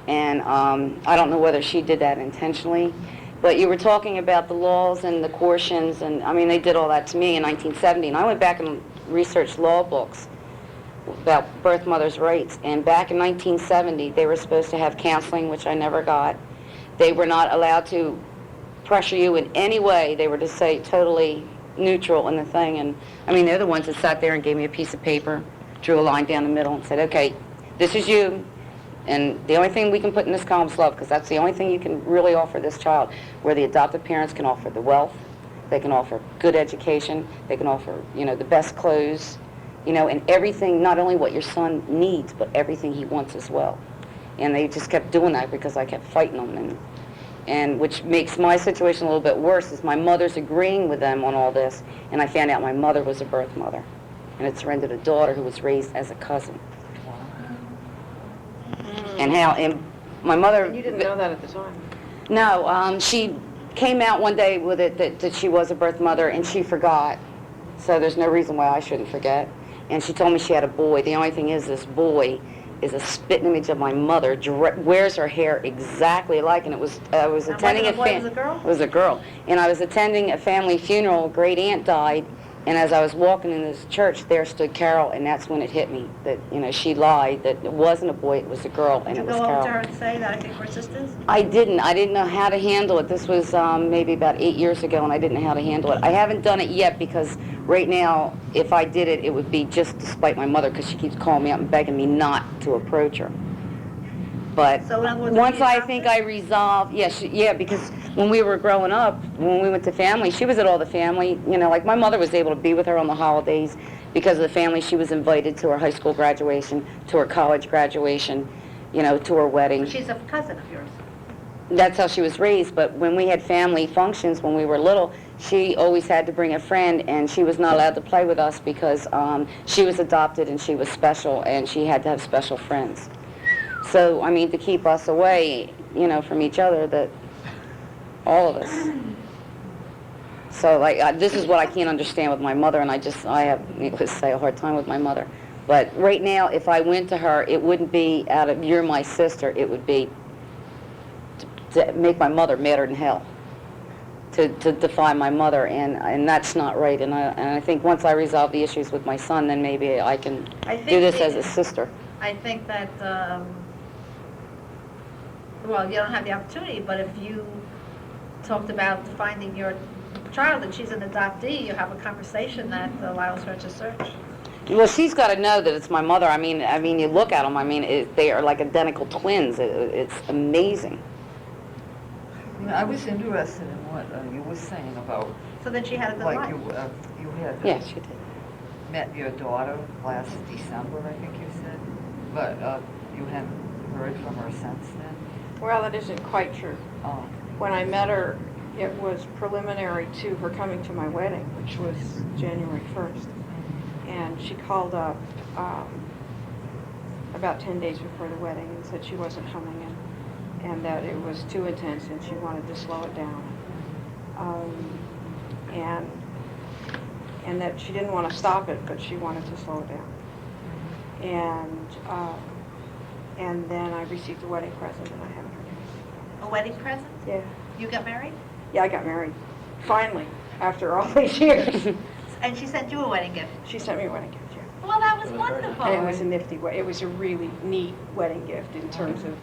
And I don't know whether she did that intentionally. But you were talking about the laws and the cautions, and I mean, they did all that to me in 1970. And I went back and researched law books about birth mothers' rights. And back in 1970, they were supposed to have counseling, which I never got. They were not allowed to pressure you in any way. They were to say totally neutral in the thing. And I mean, they're the ones that sat there and gave me a piece of paper, drew a line down the middle, and said, okay, this is you. And the only thing we can put in this column is love, because that's the only thing you can really offer this child, where the adoptive parents can offer the wealth, they can offer good education, they can offer, you know, the best clothes, you know, and everything, not only what your son needs, but everything he wants as well. And they just kept doing that because I kept fighting them. And which makes my situation a little bit worse is my mother's agreeing with them on all this, and I found out my mother was a birth mother, and it surrendered a daughter who was raised as a cousin. And my mother... And you didn't know that at the time? No, she came out one day with it that she was a birth mother, and she forgot. So there's no reason why I shouldn't forget. And she told me she had a boy. The only thing is, this boy is a spitting image of my mother, wears her hair exactly alike, and I was attending a boy was a girl? It was a girl. And I was attending a family funeral. A great aunt died, and as I was walking in this church, there stood Carol, and that's when it hit me that, you know, she lied, that it wasn't a boy, it was a girl, and it was Did you go Carol. up to her and say that I think we're sisters? I didn't know how to handle it. This was maybe about 8 years ago, and I didn't know how to handle it. I haven't done it yet because right now, if I did it, it would be just to spite my mother, because she keeps calling me up and begging me not to approach her. But So in other words, once if you I adopted- think I resolved, yeah, because when we were growing up, when we went to family, she was at all the family, you know, like my mother was able to be with her on the holidays because of the family. She was invited to her high school graduation, to her college graduation, you know, to her wedding. She's a cousin of yours. That's how she was raised, but when we had family functions when we were little, she always had to bring a friend, and she was not allowed to play with us because she was adopted and she was special, and she had to have special friends. So, I mean, to keep us away, you know, from each other, that all of us. So, like, this is what I can't understand with my mother, and I have, needless to say, a hard time with my mother. But right now, if I went to her, it wouldn't be out of, you're my sister, it would be to make my mother madder than hell, to defy my mother, and that's not right. And I think once I resolve the issues with my son, then maybe I can do this as a sister. I think that, well, you don't have the opportunity, but if you talked about finding your child and she's an adoptee, you have a conversation that allows her to search. Well, she's got to know that it's my mother. I mean, you look at them. I mean, they are like identical twins. It's amazing. You know, I was interested in what you were saying about, So then she had a good like, life. you had Yeah, she did. met your daughter last December, I think you said, but you haven't heard from her since then? Well, that isn't quite true. Oh, When I met her, it was preliminary to her coming to my wedding, which was January 1st. And she called up about 10 days before the wedding and said she wasn't coming in, and that it was too intense and she wanted to slow it down. and that she didn't want to stop it, but she wanted to slow it down. And then I received a wedding present, and I haven't heard anything. A wedding present? Yeah. You got married? Yeah, I got married, finally, after all these years. And she sent you a wedding gift? She sent me a wedding gift, yeah. Well, that was It was very wonderful. And it was a nifty, it was a really neat wedding gift in terms of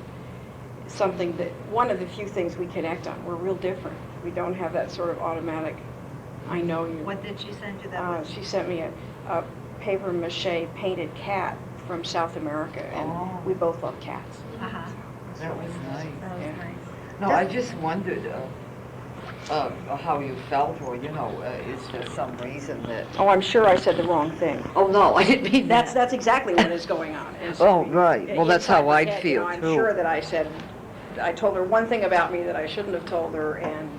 something that, one of the few things we connect on. We're real different. We don't have that sort of automatic, I know you. What did she send you that with? She sent me a paper mache painted cat from South America, and Oh. we both love cats. Uh-huh. That was nice. That was Yeah. nice. No, I just wondered how you felt, or, you know, is there some reason that... Oh, I'm sure I said the wrong thing. Oh, no, I didn't mean that. That's exactly what is going on. is- Oh, right. Well, that's how inside my I'd head, feel, I'm too. sure that I told her one thing about me that I shouldn't have told her, and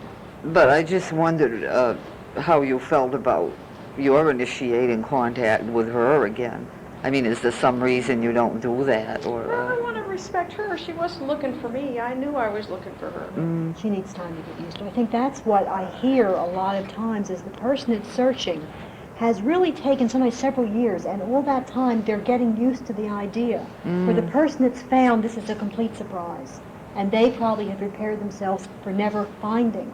But I just wondered how you felt about your initiating contact with her again. I mean, is there some reason you don't do that, or... well, I want to respect her. She wasn't looking for me. I knew I was looking for her. She needs time to get used to. I think that's what I hear a lot of times is the person that's searching has really taken sometimes several years, and all that time they're getting used to the idea. For the person that's found, this is a complete surprise, and they probably have prepared themselves for never finding.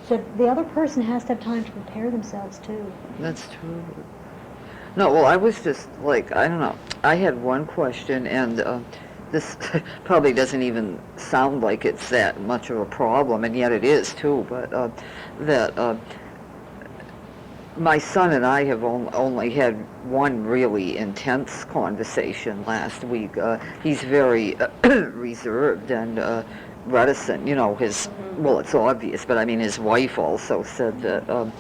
So the other person has to have time to prepare themselves too. That's true. No, well, I was just like, I don't know. I had one question, and this probably doesn't even sound like it's that much of a problem, and yet it is too, but that my son and I have only had one really intense conversation last week. He's very reserved and reticent, you know, well, it's obvious, but I mean, his wife also said that,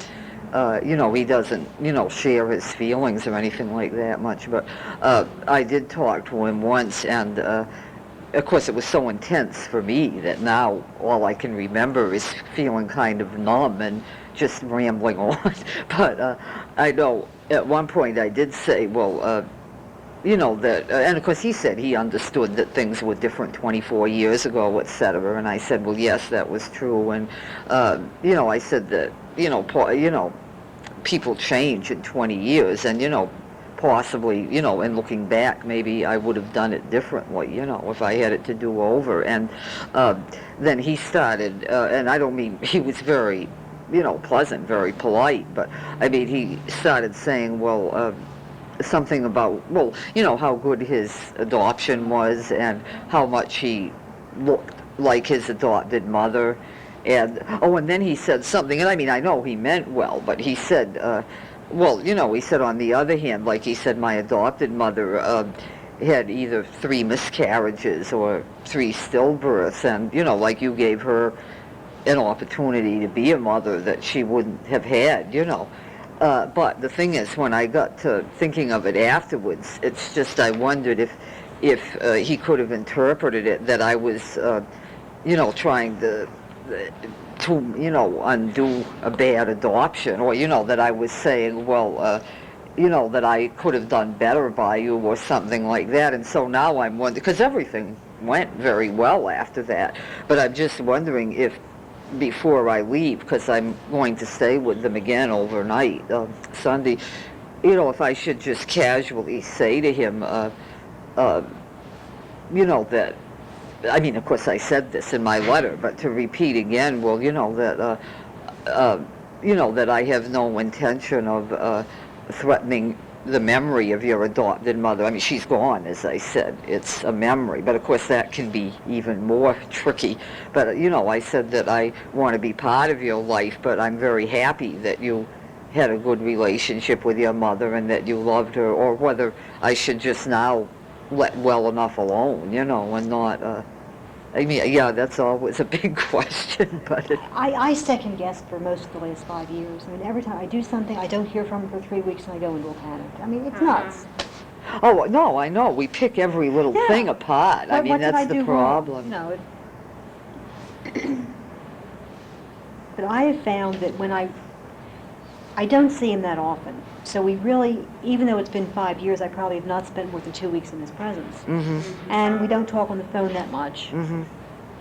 you know, he doesn't, you know, share his feelings or anything like that much, but I did talk to him once, and of course it was so intense for me that now all I can remember is feeling kind of numb and just rambling on. But I know at one point I did say, well, you know, that, and of course he said he understood that things were different 24 years ago, et cetera, and I said, well, yes, that was true, and, you know, I said that, you know, people change in 20 years, and, you know, possibly, you know, and looking back, maybe I would have done it differently, you know, if I had it to do over, and then he started, and I don't mean, he was very, you know, pleasant, very polite, but, I mean, he started saying, well, something about, well, you know, how good his adoption was and how much he looked like his adopted mother. And, oh, and then he said something, and I mean, I know he meant well, but he said, well, you know, he said on the other hand, like he said, my adopted mother had either 3 miscarriages or 3 stillbirths, and, you know, like you gave her an opportunity to be a mother that she wouldn't have had, you know. But the thing is, when I got to thinking of it afterwards, it's just I wondered if he could have interpreted it that I was, you know, trying to, you know, undo a bad adoption, or, you know, that I was saying, well, you know, that I could have done better by you or something like that. And so now I'm wondering, because everything went very well after that, but I'm just wondering if before I leave, because I'm going to stay with them again overnight, Sunday, you know, if I should just casually say to him, you know, that, I mean, of course I said this in my letter, but to repeat again, well, you know, that I have no intention of threatening the memory of your adopted mother. I mean, she's gone, as I said. It's a memory, but of course that can be even more tricky. But, you know, I said that I want to be part of your life, but I'm very happy that you had a good relationship with your mother and that you loved her, or whether I should just now let well enough alone, you know, and not, I mean, yeah, that's always a big question, but I second guessed for most of the last 5 years. I mean, every time I do something, I don't hear from him for 3 weeks and I go into a panic. I mean, it's nuts. oh, no, I know, we pick every little Yeah. thing apart. I What mean, did that's the do wrong? problem. No. But I have found that when I don't see him that often. So we really, even though it's been 5 years, I probably have not spent more than 2 weeks in his presence. Mm-hmm. And we don't talk on the phone that much. Mm-hmm.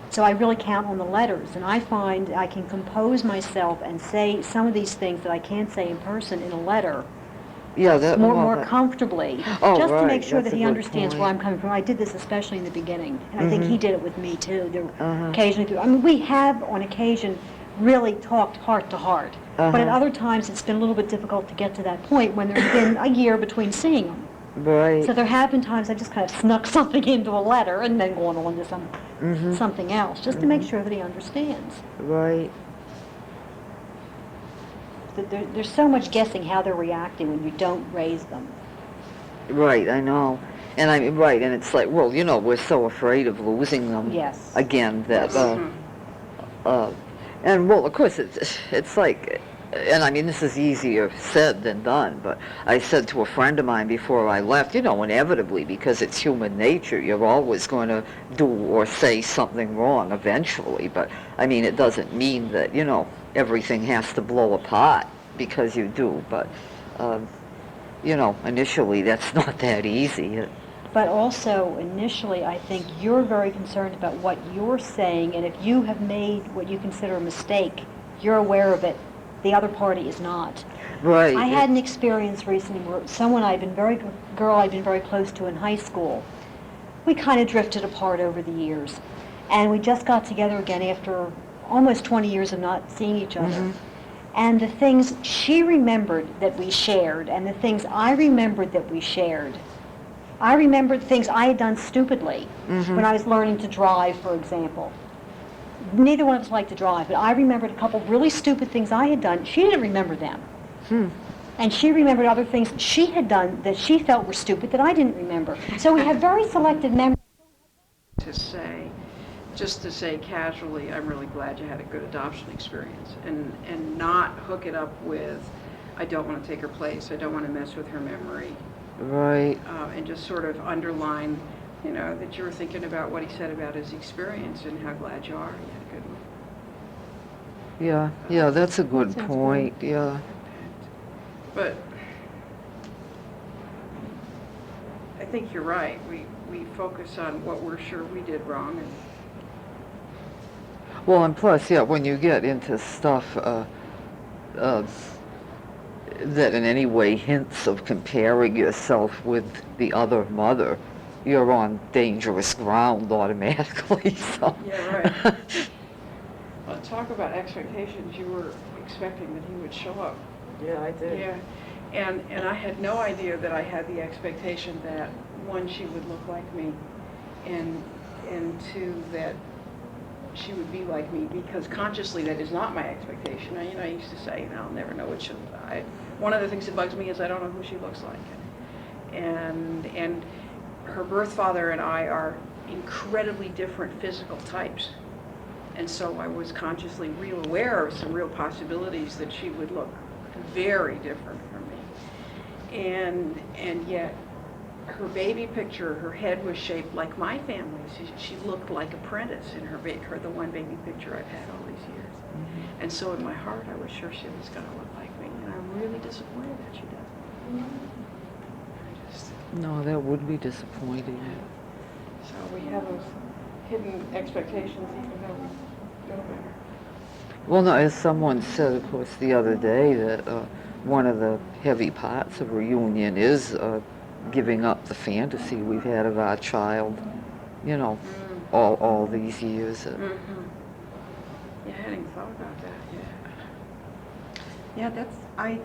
So I really count on the letters, and I find I can compose myself and say some of these things that I can't say in person in a letter Yeah, that, well, more that- comfortably, Oh, just to right, make sure that's that a he good understands where point. I'm coming from. I did this especially in the beginning, and I think he did it with me too. There Uh-huh. occasionally, I mean, we have on occasion really talked heart to heart, but at Uh-huh. other times it's been a little bit difficult to get to that point when there's been a year between seeing them. Right. So there have been times I just kind of snuck something into a letter and then gone on to something else, just to make sure that he understands. Right. That there's so much guessing how they're reacting when you don't raise them. Right, I know. And I mean, right, and it's like, well, you know, we're so afraid of losing them Yes. again that, Mhm. and well, of course, it's like, and I mean, this is easier said than done, but I said to a friend of mine before I left, you know, inevitably, because it's human nature, you're always going to do or say something wrong eventually, but I mean, it doesn't mean that, you know, everything has to blow apart because you do, but, you know, initially, that's not that easy. But also, initially, I think you're very concerned about what you're saying, and if you have made what you consider a mistake, you're aware of it. The other party is not. Right. I had an experience recently where someone girl I'd been very close to in high school, we kind of drifted apart over the years. And we just got together again after almost 20 years of not seeing each other. And the things she remembered that we shared, and the things I remembered that we shared, I remembered things I had done stupidly when I was learning to drive, for example. Neither one of us liked to drive, but I remembered a couple really stupid things I had done. She didn't remember them. And she remembered other things she had done that she felt were stupid that I didn't remember. So we have very selective memory. To say, just to say casually, I'm really glad you had a good adoption experience, and not hook it up with, I don't want to take her place, I don't want to mess with her memory, Right. and just sort of underline, you know, that you were thinking about what he said about his experience and how glad you are. You had a good one. Yeah, yeah, that's a good Sounds point, yeah. But I think you're right. We focus on what we're sure we did wrong, and Well, and plus, yeah, when you get into stuff that in any way hints of comparing yourself with the other mother, you're on dangerous ground automatically, so. yeah, right. Well, talk about expectations. You were expecting that he would show up. Yeah, I did. Yeah, and I had no idea that I had the expectation that, one, she would look like me, and two, that she would be like me, because consciously that is not my expectation. I used to say, I'll never know what she'll, one of the things that bugs me is I don't know who she looks like. And her birth father and I are incredibly different physical types. And so I was consciously real aware of some real possibilities that she would look very different from me. And yet, her baby picture, her head was shaped like my family's. She looked like a Prentice in her the one baby picture I've had all these years. And so in my heart, I was sure she was going to look like me, and I'm really disappointed that she doesn't. I just, No, that would be disappointing. so we have those hidden expectations, even though we know better. Well, no, as someone said, of course, the other day, that one of the heavy parts of reunion is giving up the fantasy we've had of our child, you know, all these years. Yeah, I hadn't even thought about that, Yeah,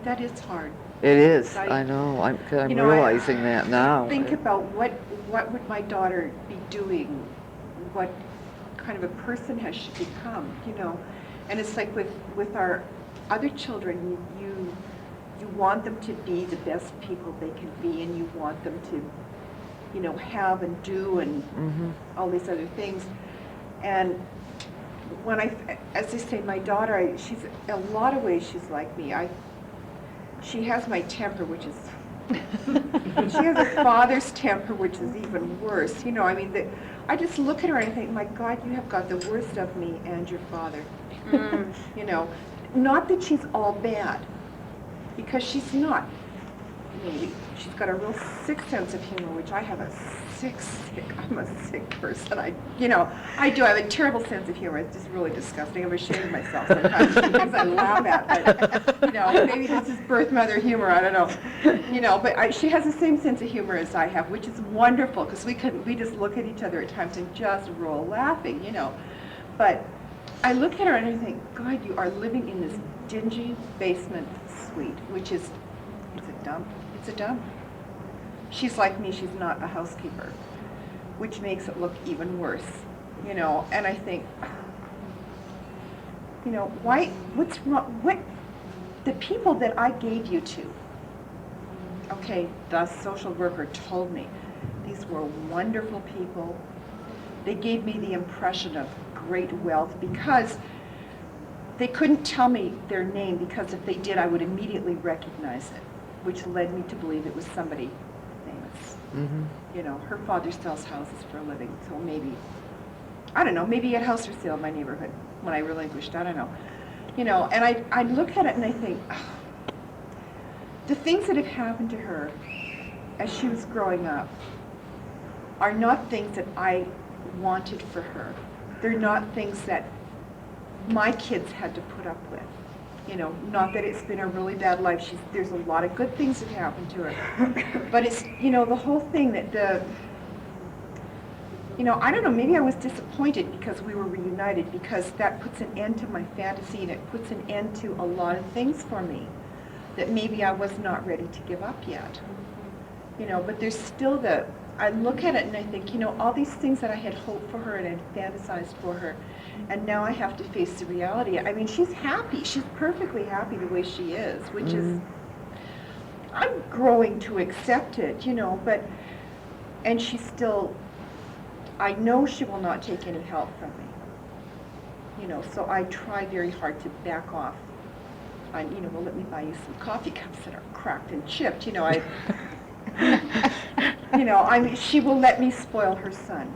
that is hard. It is, I- I know, I'm You know, I realizing that now. Think about what would my daughter be doing? What kind of a person has she become, you know? And it's like with our other children, you want them to be the best people they can be, and you want them to, you know, have and do and all these other things. And when as I say, my daughter, she's in a lot of ways she's like me. She has my temper, which is, she has a father's temper, which is even worse. You know, I mean, I just look at her and I think, my God, you have got the worst of me and your father. You know, not that she's all bad, because she's not. maybe. She's got a real sick sense of humor, which I have I'm a sick person. I do have a terrible sense of humor. It's just really disgusting. I'm ashamed of myself sometimes because I laugh at it. Maybe this is birth mother humor, I don't know. But she has the same sense of humor as I have, which is wonderful because we just look at each other at times and just roll laughing, But I look at her and I think, God, you are living in this dingy basement suite, which is, it's a dump. It's a dump. She's like me, she's not a housekeeper, which makes it look even worse, and I think, why, what's wrong, the people that I gave you to, okay, the social worker told me, these were wonderful people. They gave me the impression of great wealth because they couldn't tell me their name because if they did, I would immediately recognize it, which led me to believe it was somebody famous. Mm-hmm. Her father sells houses for a living, so maybe, I don't know, maybe he had a house for sale in my neighborhood when I relinquished, I don't know. And I look at it and I think, the things that have happened to her as she was growing up are not things that I wanted for her. They're not things that my kids had to put up with. Not that it's been a really bad life. There's a lot of good things that happened to her. But it's, the whole thing that I don't know, maybe I was disappointed because we were reunited because that puts an end to my fantasy and it puts an end to a lot of things for me that maybe I was not ready to give up yet. But there's still I look at it and I think, all these things that I had hoped for her and had fantasized for her, and now I have to face the reality. I mean, she's happy. She's perfectly happy the way she is, which is, I'm growing to accept it, and she's still, I know she will not take any help from me, so I try very hard to back off on, well, let me buy you some coffee cups that are cracked and chipped, she will let me spoil her son.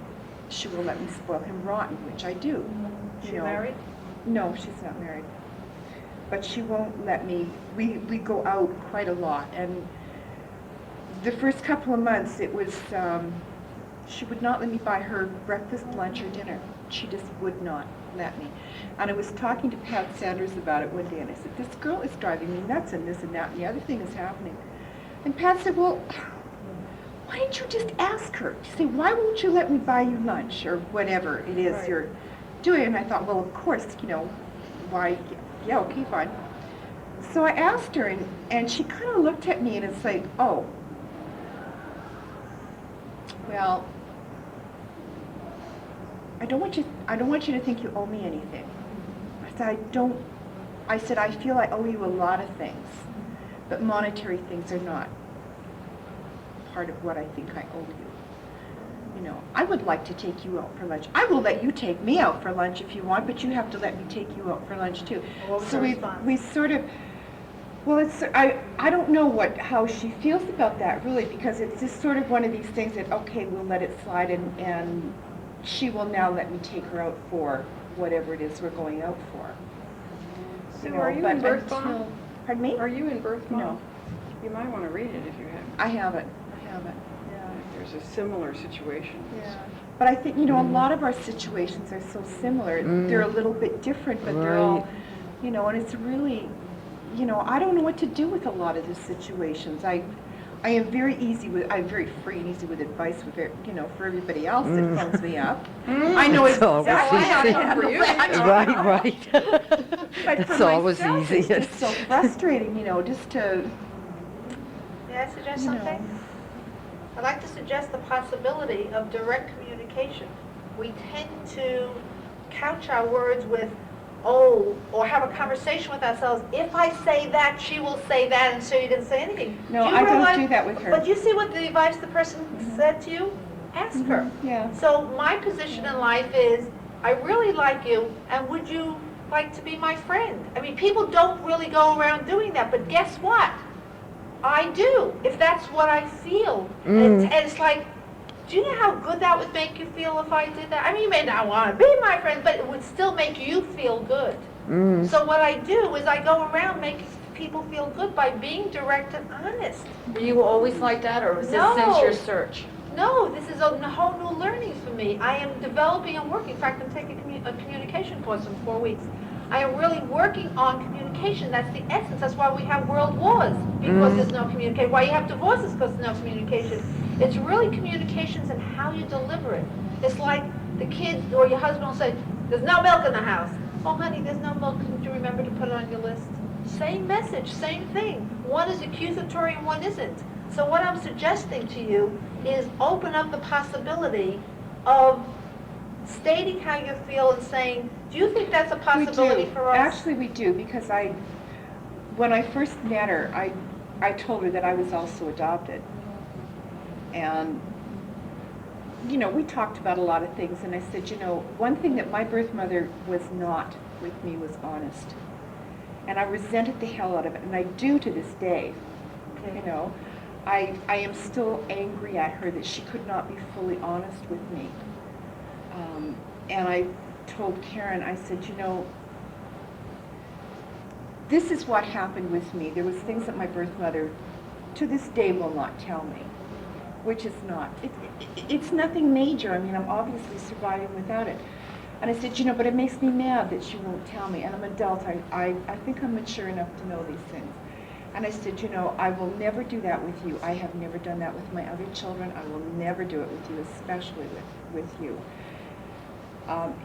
She will let me spoil him rotten, which I do. She married? No, she's not married. But she won't let me, we go out quite a lot. And the first couple of months, it was, she would not let me buy her breakfast, lunch, or dinner. She just would not let me. And I was talking to Pat Sanders about it one day, and I said, this girl is driving me nuts, and this and that, and the other thing is happening. And Pat said, well, why didn't you just ask her? She said, why won't you let me buy you lunch or whatever it is you're doing? And I thought, well, of course, why, yeah, okay, fine. So I asked her, and she kind of looked at me, and it's like, oh, well, I don't want you to think you owe me anything. I said, I feel I owe you a lot of things, but monetary things are not part of what I think I owe you. I would like to take you out for lunch. I will let you take me out for lunch if you want, but you have to let me take you out for lunch too. So we sort of, well, it's, I don't know how she feels about that really, because it's just sort of one of these things that, okay, we'll let it slide, and she will now let me take her out for whatever it is we're going out for. Sue, are you in birth mom? Pardon me? Are you in birth mom? No. You might want to read it if you haven't. I haven't. Yeah. There's a similar situation. Yeah. But I think, a lot of our situations are so similar. They're a little bit different, but they're all, and it's really, I don't know what to do with a lot of the situations. I am very I'm very free and easy with advice with for everybody else that phones me up. I know exactly how to handle that. Right. But That's for always myself, easy. it's just so frustrating, just to, May I suggest something? I'd like to suggest the possibility of direct communication. We tend to couch our words with, oh, or have a conversation with ourselves. If I say that, she will say that, and so you didn't say anything. No, I don't do that with her. But you see what the advice the person said to you? Ask her. Yeah. So my position in life is, I really like you, and would you like to be my friend? I mean, people don't really go around doing that, but guess what? I do, if that's what I feel. And it's like, do you know how good that would make you feel if I did that? I mean, you may not want to be my friend, but it would still make you feel good. So what I do is I go around making people feel good by being direct and honest. Were you always like that, or was this No. since your search? No, this is a whole new learning for me. I am developing and working. In fact, I'm taking a communication course in 4 weeks. I am really working on communication. That's the essence. That's why we have world wars, because there's no communication. Why you have divorces, because there's no communication. It's really communications and how you deliver it. It's like the kids or your husband will say, there's no milk in the house. Oh, honey, there's no milk. Did you remember to put it on your list? Same message, same thing. One is accusatory and one isn't. So what I'm suggesting to you is open up the possibility of stating how you feel and saying, do you think that's a possibility for us? Actually, we do, because when I first met her, I told her that I was also adopted. And, you know, we talked about a lot of things, and I said, you know, one thing that my birth mother was not with me was honest. And I resented the hell out of it, and I do to this day. You know, I am still angry at her that she could not be fully honest with me. And I told Karen, I said, you know, this is what happened with me. There was things that my birth mother, to this day, will not tell me, which is not. It's nothing major. I mean, I'm obviously surviving without it. And I said, you know, but it makes me mad that she won't tell me. And I'm an adult. I think I'm mature enough to know these things. And I said, you know, I will never do that with you. I have never done that with my other children. I will never do it with you, especially with you.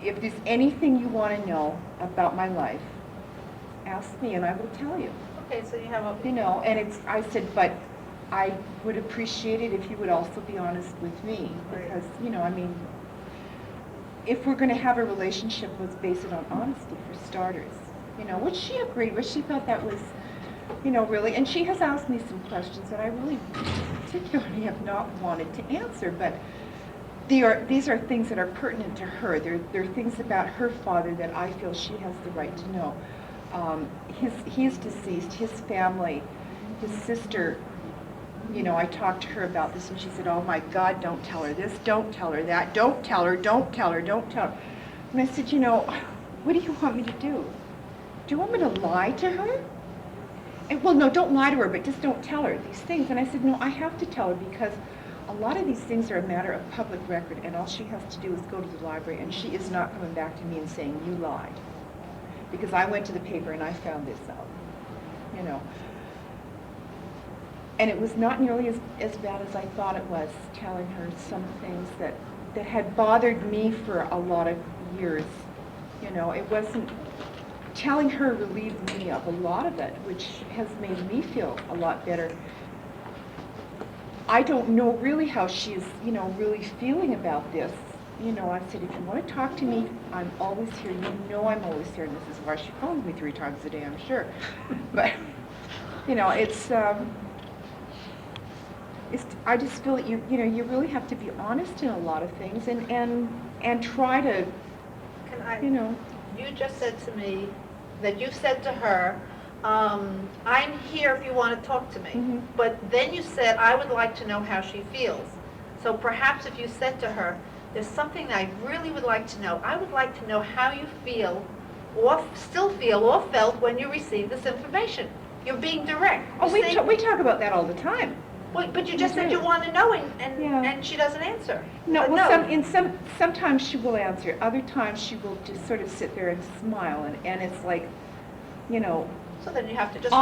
If there's anything you want to know about my life, ask me and I will tell you. Okay, so you have a... You know, and I said, but I would appreciate it if you would also be honest with me. Because, you know, I mean, if we're going to have a relationship, let's base it on honesty for starters. You know, which she agreed with. She thought that was, you know, really, and she has asked me some questions that I really particularly have not wanted to answer, but these are things that are pertinent to her. They're things about her father that I feel she has the right to know. He's deceased, his family, his sister, you know, I talked to her about this and she said, oh my God, don't tell her this, don't tell her that, don't tell her, don't tell her, don't tell her. And I said, you know, what do you want me to do? Do you want me to lie to her? And, well, no, don't lie to her, but just don't tell her these things. And I said, no, I have to tell her because a lot of these things are a matter of public record, and all she has to do is go to the library, and she is not coming back to me and saying, you lied. Because I went to the paper and I found this out, you know. And it was not nearly as bad as I thought it was, telling her some things that had bothered me for a lot of years. You know, it wasn't, telling her relieved me of a lot of it, which has made me feel a lot better. I don't know really how she's, you know, really feeling about this. You know, I said, if you want to talk to me, I'm always here. You know I'm always here, and this is why she phones me 3 times a day, I'm sure. But, you know, it's I just feel that you know, you really have to be honest in a lot of things and try to, you know. You just said to me that you said to her, I'm here if you want to talk to me. Mm-hmm. But then you said, I would like to know how she feels. So perhaps if you said to her, there's something that I really would like to know. I would like to know how you feel, or still feel, or felt when you received this information. You're being direct. Oh, You're saying- we talk about that all the time. Well, but you just said you want to know, and she doesn't answer. No, But well, sometimes she will answer. Other times she will just sort of sit there and smile, and it's like, you know, So then you have to just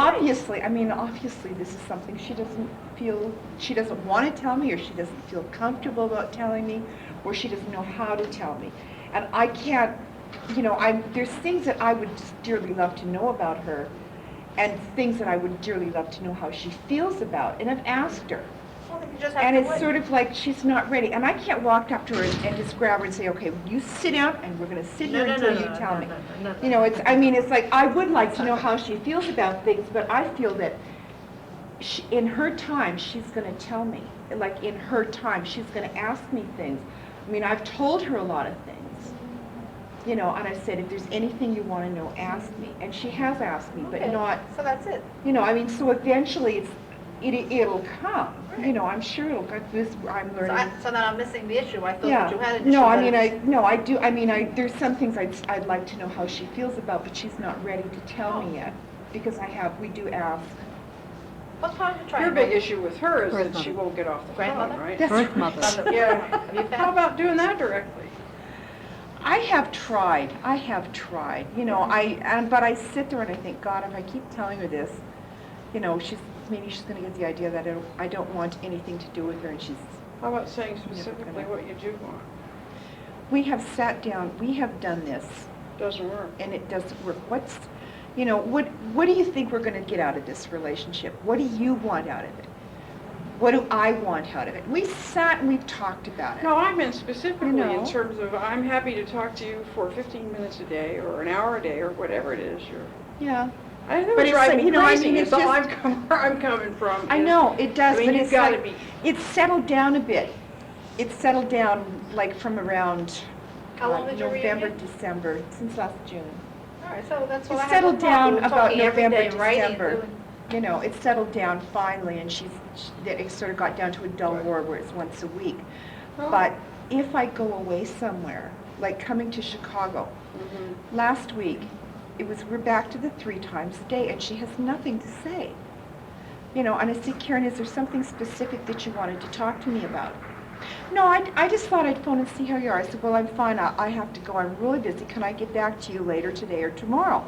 wait. obviously this is something she doesn't want to tell me, or she doesn't feel comfortable about telling me, or she doesn't know how to tell me. And I can't, you know, there's things that I would just dearly love to know about her, and things that I would dearly love to know how she feels about, and I've asked her. Well, then you just have And to it's wait. sort of like she's not ready. And I can't walk up to her and just grab her and say, okay, you sit down and we're going to sit here until you tell me. No. You know, it's like, I would like to know how she feels about things, but I feel that in her time, she's going to tell me. Like, in her time, she's going to ask me things. I mean, I've told her a lot of things. You know, and I said, if there's anything you want to know, ask me. And she has asked me, but Okay, not, So that's it. you know, I mean, so eventually it'll come. You know, I'm sure it'll come. I'm learning. So then I'm missing the issue. I thought Yeah. that you had an issue. No, I but mean, it's- I do. I mean, there's some things I'd like to know how she feels about, but she's not ready to tell me yet. because we do ask. What part of the Your triangle? big issue with her is that Birth she mother. won't get off the phone, Grandmother? right? Birth mother. Yeah. Have you How found? about doing that directly? I have tried, you know, but I sit there and I think, God, if I keep telling her this, you know, maybe she's gonna get the idea that I don't want anything to do with her, and she's, How about saying specifically what you do want? we have sat down, we have done this, Doesn't work. and it doesn't work. You know, what do you think we're gonna get out of this relationship? What do you want out of it? What do I want out of it? We sat and we've talked about it. No, I meant specifically You know. in terms of, I'm happy to talk to you for 15 minutes a day, or an hour a day, or whatever it is you're... Yeah. I know But it's it's driving like, me you know, I crazy, mean, it's it's all just- where I'm coming from. I is- know, it does, I mean, but you've it's gotta like, be- it's settled down a bit. It's settled down like from around How long did your November, reunion? December, since last June. All right, so that's what I It's have no settled problem down about talking every November, day, writing, December. doing- You know, it's settled down finally, and it sort of got down to a dull war where it's once a week. Oh. But if I go away somewhere, like coming to Chicago, Mhm. last week, we're back to the 3 times a day, and she has nothing to say. You know, and I said, Karen, is there something specific that you wanted to talk to me about? No, I just thought I'd phone and see how you are. I said, well, I'm fine. I have to go. I'm really busy. Can I get back to you later today or tomorrow?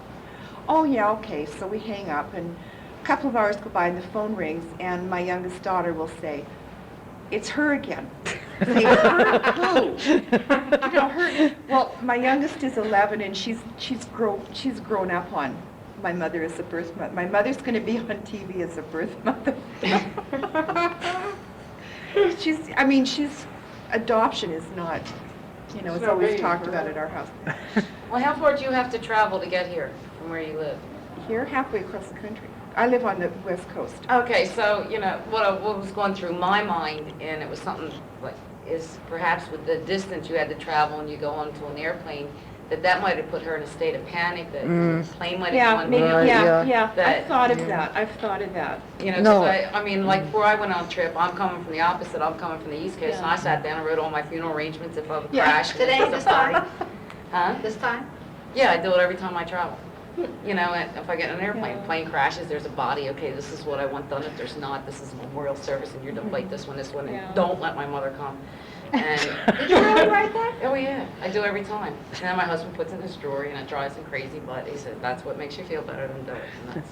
Oh, yeah, okay. So we hang up, and a couple of hours go by, and the phone rings, and my youngest daughter will say, it's her again. Say, her who? You know, her. Well, my youngest is 11, and she's grown up on my mother as a birth mother. My mother's going to be on TV as a birth mother. she's adoption is not, you know, it's So always big talked for about her. at our house. Well, how far do you have to travel to get here from where you live? Here, halfway across the country. I live on the West Coast. Okay, so, you know, what was going through my mind, and it was something like, is perhaps with the distance you had to travel and you go onto an airplane, that might have put her in a state of panic, that the plane might have Yeah, gone maybe, down. yeah. I've That- thought of that. I've thought of that. You know, No. 'cause I mean, like, before I went on a trip, I'm coming from the opposite, I'm coming from the East Coast, and I sat down and wrote all my funeral arrangements if I would Yeah. crash. Today, if this somebody- time? Huh? This time? Yeah, I do it every time I travel. You know, and if I get in an airplane, plane crashes, there's a body, okay, this is what I want done. If there's not, this is a memorial service, and you're to plate this one, and don't let my mother come. And Did you really write that? oh yeah, I do every time. And then my husband puts in his drawer, and it drives him crazy, but he said that's what makes you feel better than do it. And that's,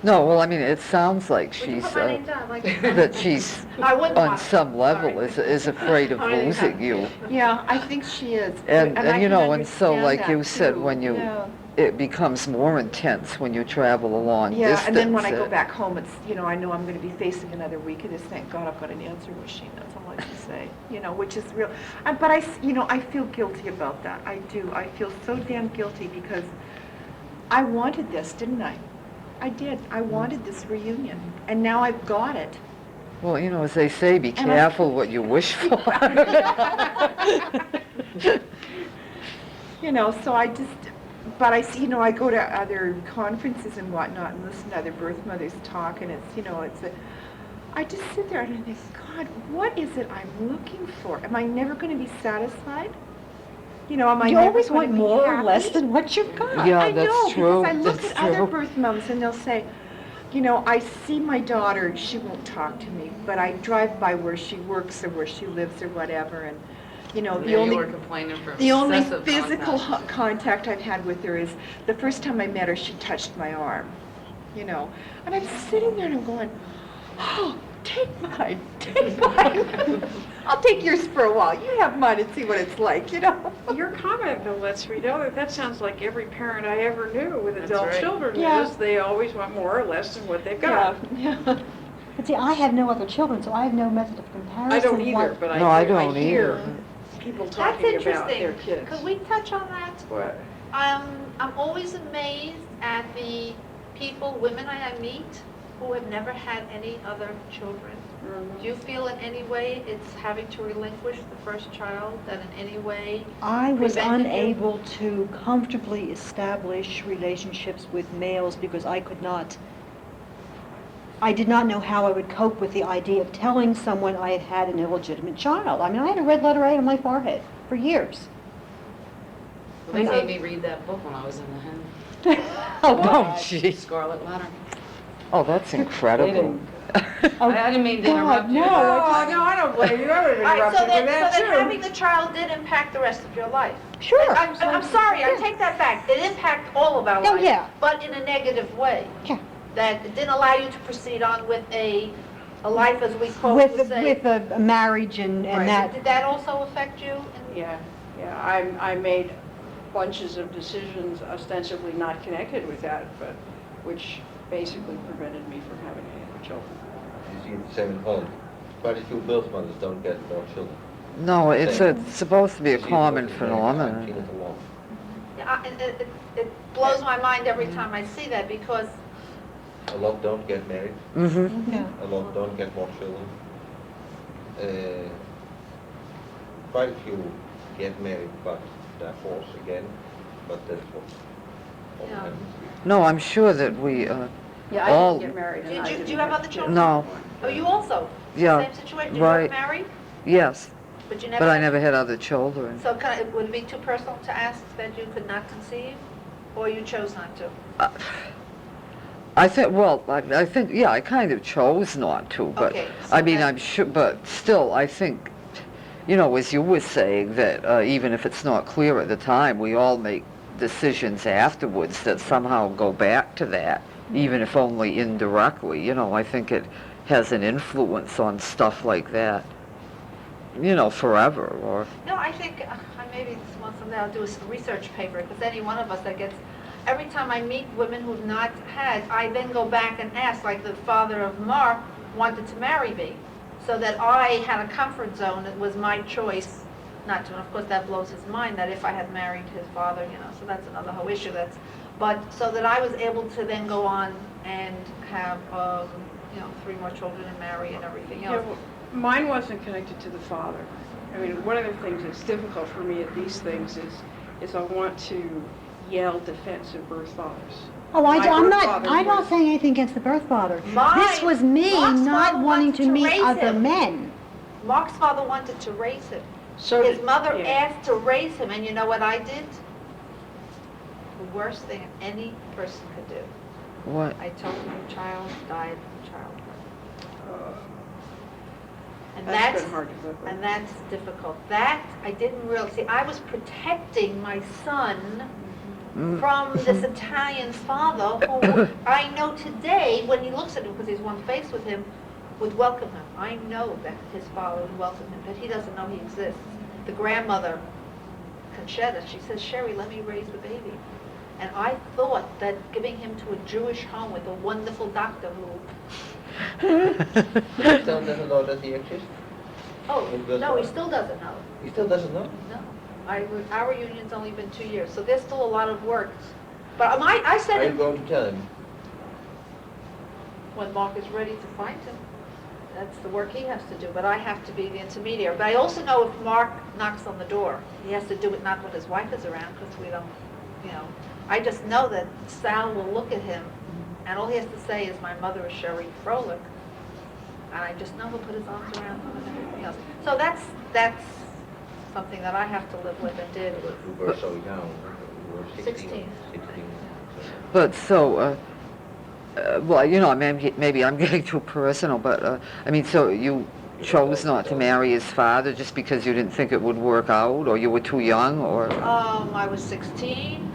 No, well, I mean, it sounds like Would you she's, put my name down? Like- that she's, I wouldn't on want it. some level, Sorry. is afraid of I didn't losing have- you. Yeah, I think she is. And I you can know, and so understand like that, you said, too. when Yeah. it becomes more intense when you travel a long Yeah, distance. and then when I go back home, it's, you know, I know I'm going to be facing another week of this. Thank God I've got an answering machine. That's all I can say. You know, which is real. But you know, I feel guilty about that. I do. I feel so damn guilty because I wanted this, didn't I? I did. I wanted this reunion, and now I've got it. Well, you know, as they say, be And I- careful what you wish for. You know, so I just, but I see, you know, I go to other conferences and whatnot and listen to other birth mothers talk, and it's, you know, I just sit there and I think, God, what is it I'm looking for? Am I never going to be satisfied? You know, am I You never always gonna want be more or happy? less than what you've got. Yeah, I that's know, true. because I look That's at other true. birth moms and they'll say, you know, I see my daughter, she won't talk to me, but I drive by where she works or where she lives or whatever, and, you know, the you only... were complaining for The only excessive physical contact. contact I've had with her is the first time I met her, she touched my arm, you know. And I'm sitting there and I'm going, oh, take mine. I'll take yours for a while. You have mine and see what it's like, you know. Your comment, though, lets me know that sounds like every parent I ever knew with That's adult right. children Yeah. is they always want more or less than what they've Yeah, got. yeah. But see, I have no other children, so I have no method of comparison. I don't either, Like- but No, I I don't hear either. people That's talking about their interesting. kids. Could we touch on that? What? I'm always amazed at the women I meet who have never had any other children. Do you feel in any way it's having to relinquish the first child, that in any way? I was prevented you? unable to comfortably establish relationships with males because I did not know how I would cope with the idea of telling someone I had had an illegitimate child. I mean, I had a red letter A on my forehead for years. They made me read that book when I was in the home. Oh, gee. Scarlet Letter. Oh, that's incredible. I didn't mean to interrupt you. No, I don't blame you, I would have All right, interrupted so you then that having too. the child did impact the rest of your life. Sure. I'm sorry, I take that back. It impacted all of our Oh, life. yeah. But in a negative way. Yeah. That it didn't allow you to proceed on with a life as we quote With, would say. with a marriage and Right. that. Did that also affect you? Yeah, I made bunches of decisions ostensibly not connected with that, but which basically prevented me from having any other children. You see it the same at home. Quite a few birth mothers don't get more children. No, it's supposed to be a You see it common most of the time, I've phenomenon. seen it a lot. Yeah, it blows my mind every time I see that because A lot don't get married, Mm-hmm. a lot don't get more children. Quite a few get married, but they're forced again, but that's what Yeah. happens. No, I'm sure that we, Yeah, I All- didn't get married and I do didn't you have other children? no, Oh, you also? Yeah, Same situation? You right. were married, yes, but you never? but I had- never had other children. So would it be too personal to ask that you could not conceive? Or you chose not to? I think, well, I think, yeah, I kind of chose not to, but, Okay, so I mean, then- I'm sure, but still, I think, you know, as you were saying, that even if it's not clear at the time, we all make decisions afterwards that somehow go back to that, even if only indirectly, you know, I think it has an influence on stuff like that, you know, forever, or, No, I think, maybe someday I'll do a research paper, because any one of us that gets, every time I meet women who've not had, I then go back and ask, like the father of Mark wanted to marry me, so that I had a comfort zone, it was my choice not to, and of course that blows his mind, that if I had married his father, you know, so that's another whole issue, but so that I was able to then go on and have, you know, 3 more children and marry and everything Yeah, else. well, mine wasn't connected to the father. I mean, one of the things that's difficult for me at these things is I want to yell defense of birth fathers. Oh, My I'm birth not, father I'm not was- saying anything against the birth father. My- This was me Mark's not father wanting wanted to to meet raise other him. men. Mark's father wanted to raise him. So His did- mother yeah. asked to raise him, and you know what I did? The worst thing any person could do. what? I told him your child died in childbirth. And That's that's, been hard to live with. and that's difficult. That, I didn't realize, see, I was protecting my son from this Italian father who I know today, when he looks at him, because he's one face with him, would welcome him. I know that his father would welcome him, but he doesn't know he exists. The grandmother, Conchetta, she says, Sherry, let me raise the baby. And I thought that giving him to a Jewish home with a wonderful doctor who, Still doesn't know that he exists? oh, It does no, he not. still doesn't know. He still doesn't know? No. Our union's only been 2 years, so there's still a lot of work. But I said Are you it going to tell him? when Mark is ready to find him. That's the work he has to do, but I have to be the intermediary. But I also know if Mark knocks on the door, he has to do it not when his wife is around, because we don't, you know. I just know that Sal will look at him, and all he has to say is, my mother is Sherry Froelich. And I just know he'll put his arms around him and everything else. So that's something that I have to live with and did. You were so young. You were 16. 16. 16. But so, well, you know, I mean, maybe I'm getting too personal, but, I mean, so you chose not to marry his father just because you didn't think it would work out, or you were too young, or? I was 16.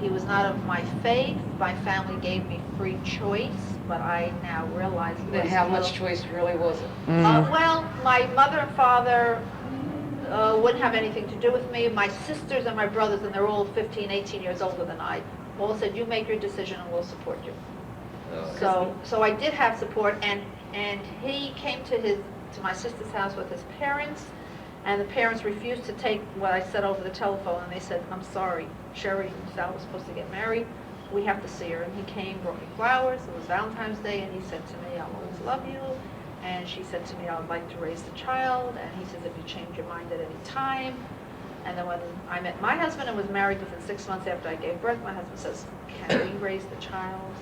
He was not of my faith. My family gave me free choice, but I now realize Then this how will- much choice really was it? Well, my mother and father wouldn't have anything to do with me. My sisters and my brothers, and they're all 15, 18 years older than I, all said, you make your decision and we'll support you. So I did have support, and he came to my sister's house with his parents, and the parents refused to take what I said over the telephone, and they said, I'm sorry, Sherry and Sal was supposed to get married, we have to see her. And he came, brought me flowers, it was Valentine's Day, and he said to me, I'll always love you. And she said to me, I would like to raise the child, and he said, if you change your mind at any time. And then when I met my husband and was married within 6 months after I gave birth, my husband says, can we raise the child?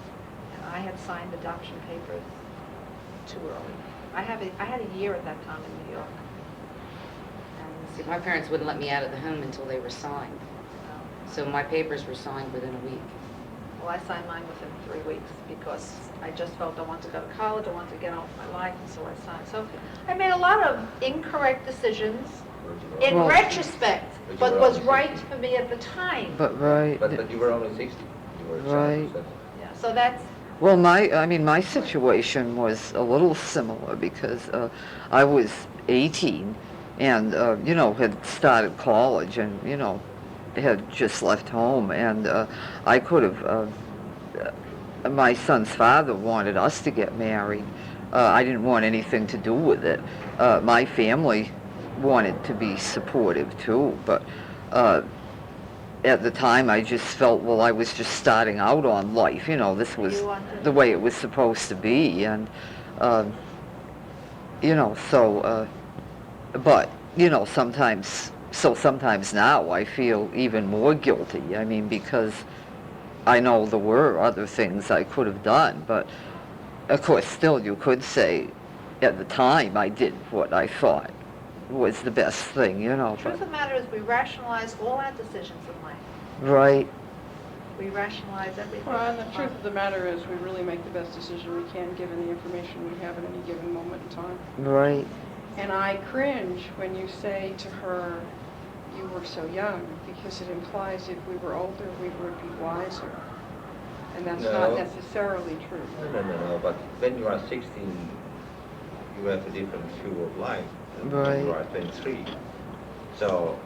And I had signed adoption papers too early. I had a year at that time in New York. See, my parents wouldn't let me out of the home until they were signed. So my papers were signed within a week. Well, I signed mine within 3 weeks because I just felt I wanted to go to college, I wanted to get on with my life, and so I signed. So I made a lot of incorrect decisions in Well- retrospect, but was right for me at the time. But, right. But you were only 60. You were a child, Right. so- Yeah, so that's, Well, my situation was a little similar because I was 18 and, had started college and, had just left home. And I could have, my son's father wanted us to get married. I didn't want anything to do with it. My family wanted to be supportive too, but at the time I just felt, well, I was just starting out on life, this was You wanted- the way it was supposed to be, and, but, sometimes now I feel even more guilty, because I know there were other things I could have done, but of course, still you could say, at the time I did what I thought was the best thing, truth but, of the matter is we rationalize all our decisions in life. right, We rationalize everything. Well, and the truth of the matter is, we really make the best decision we can, given the information we have at any given moment in time. right, And I cringe when you say to her, you were so young, because it implies if we were older, we would be wiser. And that's not No. necessarily true. No, but when you are 16, you have a different view of life than when you Right. are 23. So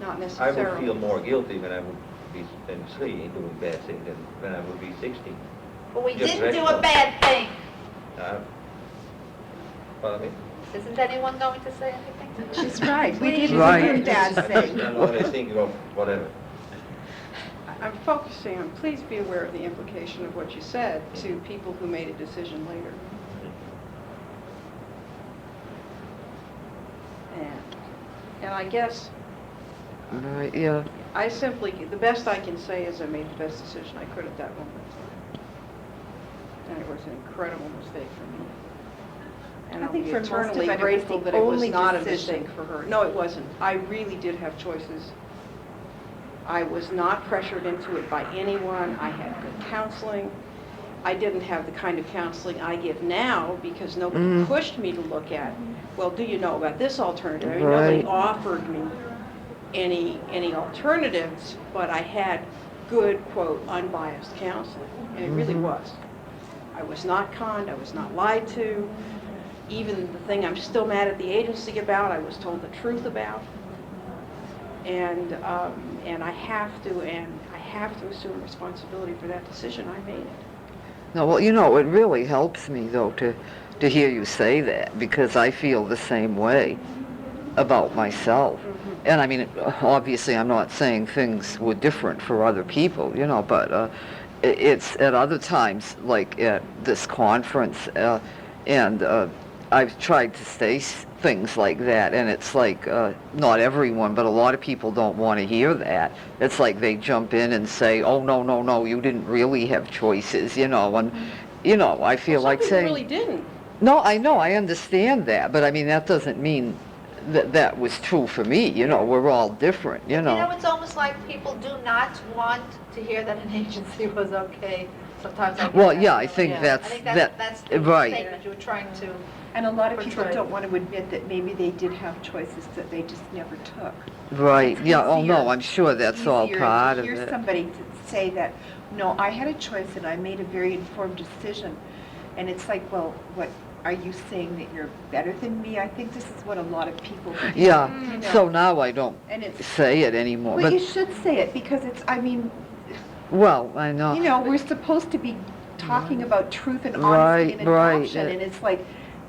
Not I necessarily. would feel more guilty when I would be 23 in doing bad things than when I would be 16. But we Just didn't do a rational. bad thing. Follow me? Isn't anyone going to say anything? She's right, we didn't Right. do that thing. I'm only thinking of whatever. I'm focusing on, please be aware of the implication of what you said to people who made a decision later. And I guess right, yeah, I simply, the best I can say is I made the best decision I could at that moment in time. And it was an incredible mistake for me. And I I'll think be for most of eternally it, it was grateful the that it was only not a decision. mistake for her. No, it wasn't. I really did have choices. I was not pressured into it by anyone. I had good counseling. I didn't have the kind of counseling I give now because nobody pushed me to look at, well, do you know about this alternative? I mean, nobody Right. offered me any alternatives, but I had good, quote, unbiased counseling, and it really was. I was not conned, I was not lied to. Even the thing I'm still mad at the agency about, I was told the truth about. And I have to assume responsibility for that decision. I made it. no, well, it really helps me, though, to hear you say that, because I feel the same way about myself. And I mean, obviously, I'm not saying things were different for other people, but it's at other times, like at this conference, and I've tried to say things like that, and it's like, not everyone, but a lot of people don't want to hear that. It's like they jump in and say, oh, no, you didn't really have choices, and, I feel like Some people saying... really didn't. No, I know, I understand that, but I mean, that doesn't mean that was true for me, we're all different, It's almost like people do not want to hear that an agency was okay. Sometimes I get Well, that. yeah, I think I that's, think that, that's the right, statement you were trying to. And a lot of people Portray. don't want to admit that maybe they did have choices that they just never took. right, yeah, oh no, easier- I'm sure that's all Easier part to of hear it. somebody to say that, no, I had a choice and I made a very informed decision. And it's like, well, what, are you saying that you're better than me? I think this is what a lot of people do. Yeah, you know. so now I don't And it's, say it anymore, well, you but, should say it because it's, I mean, well, I know, we're supposed to be talking about truth and Right, honesty and right, adoption. And it's like,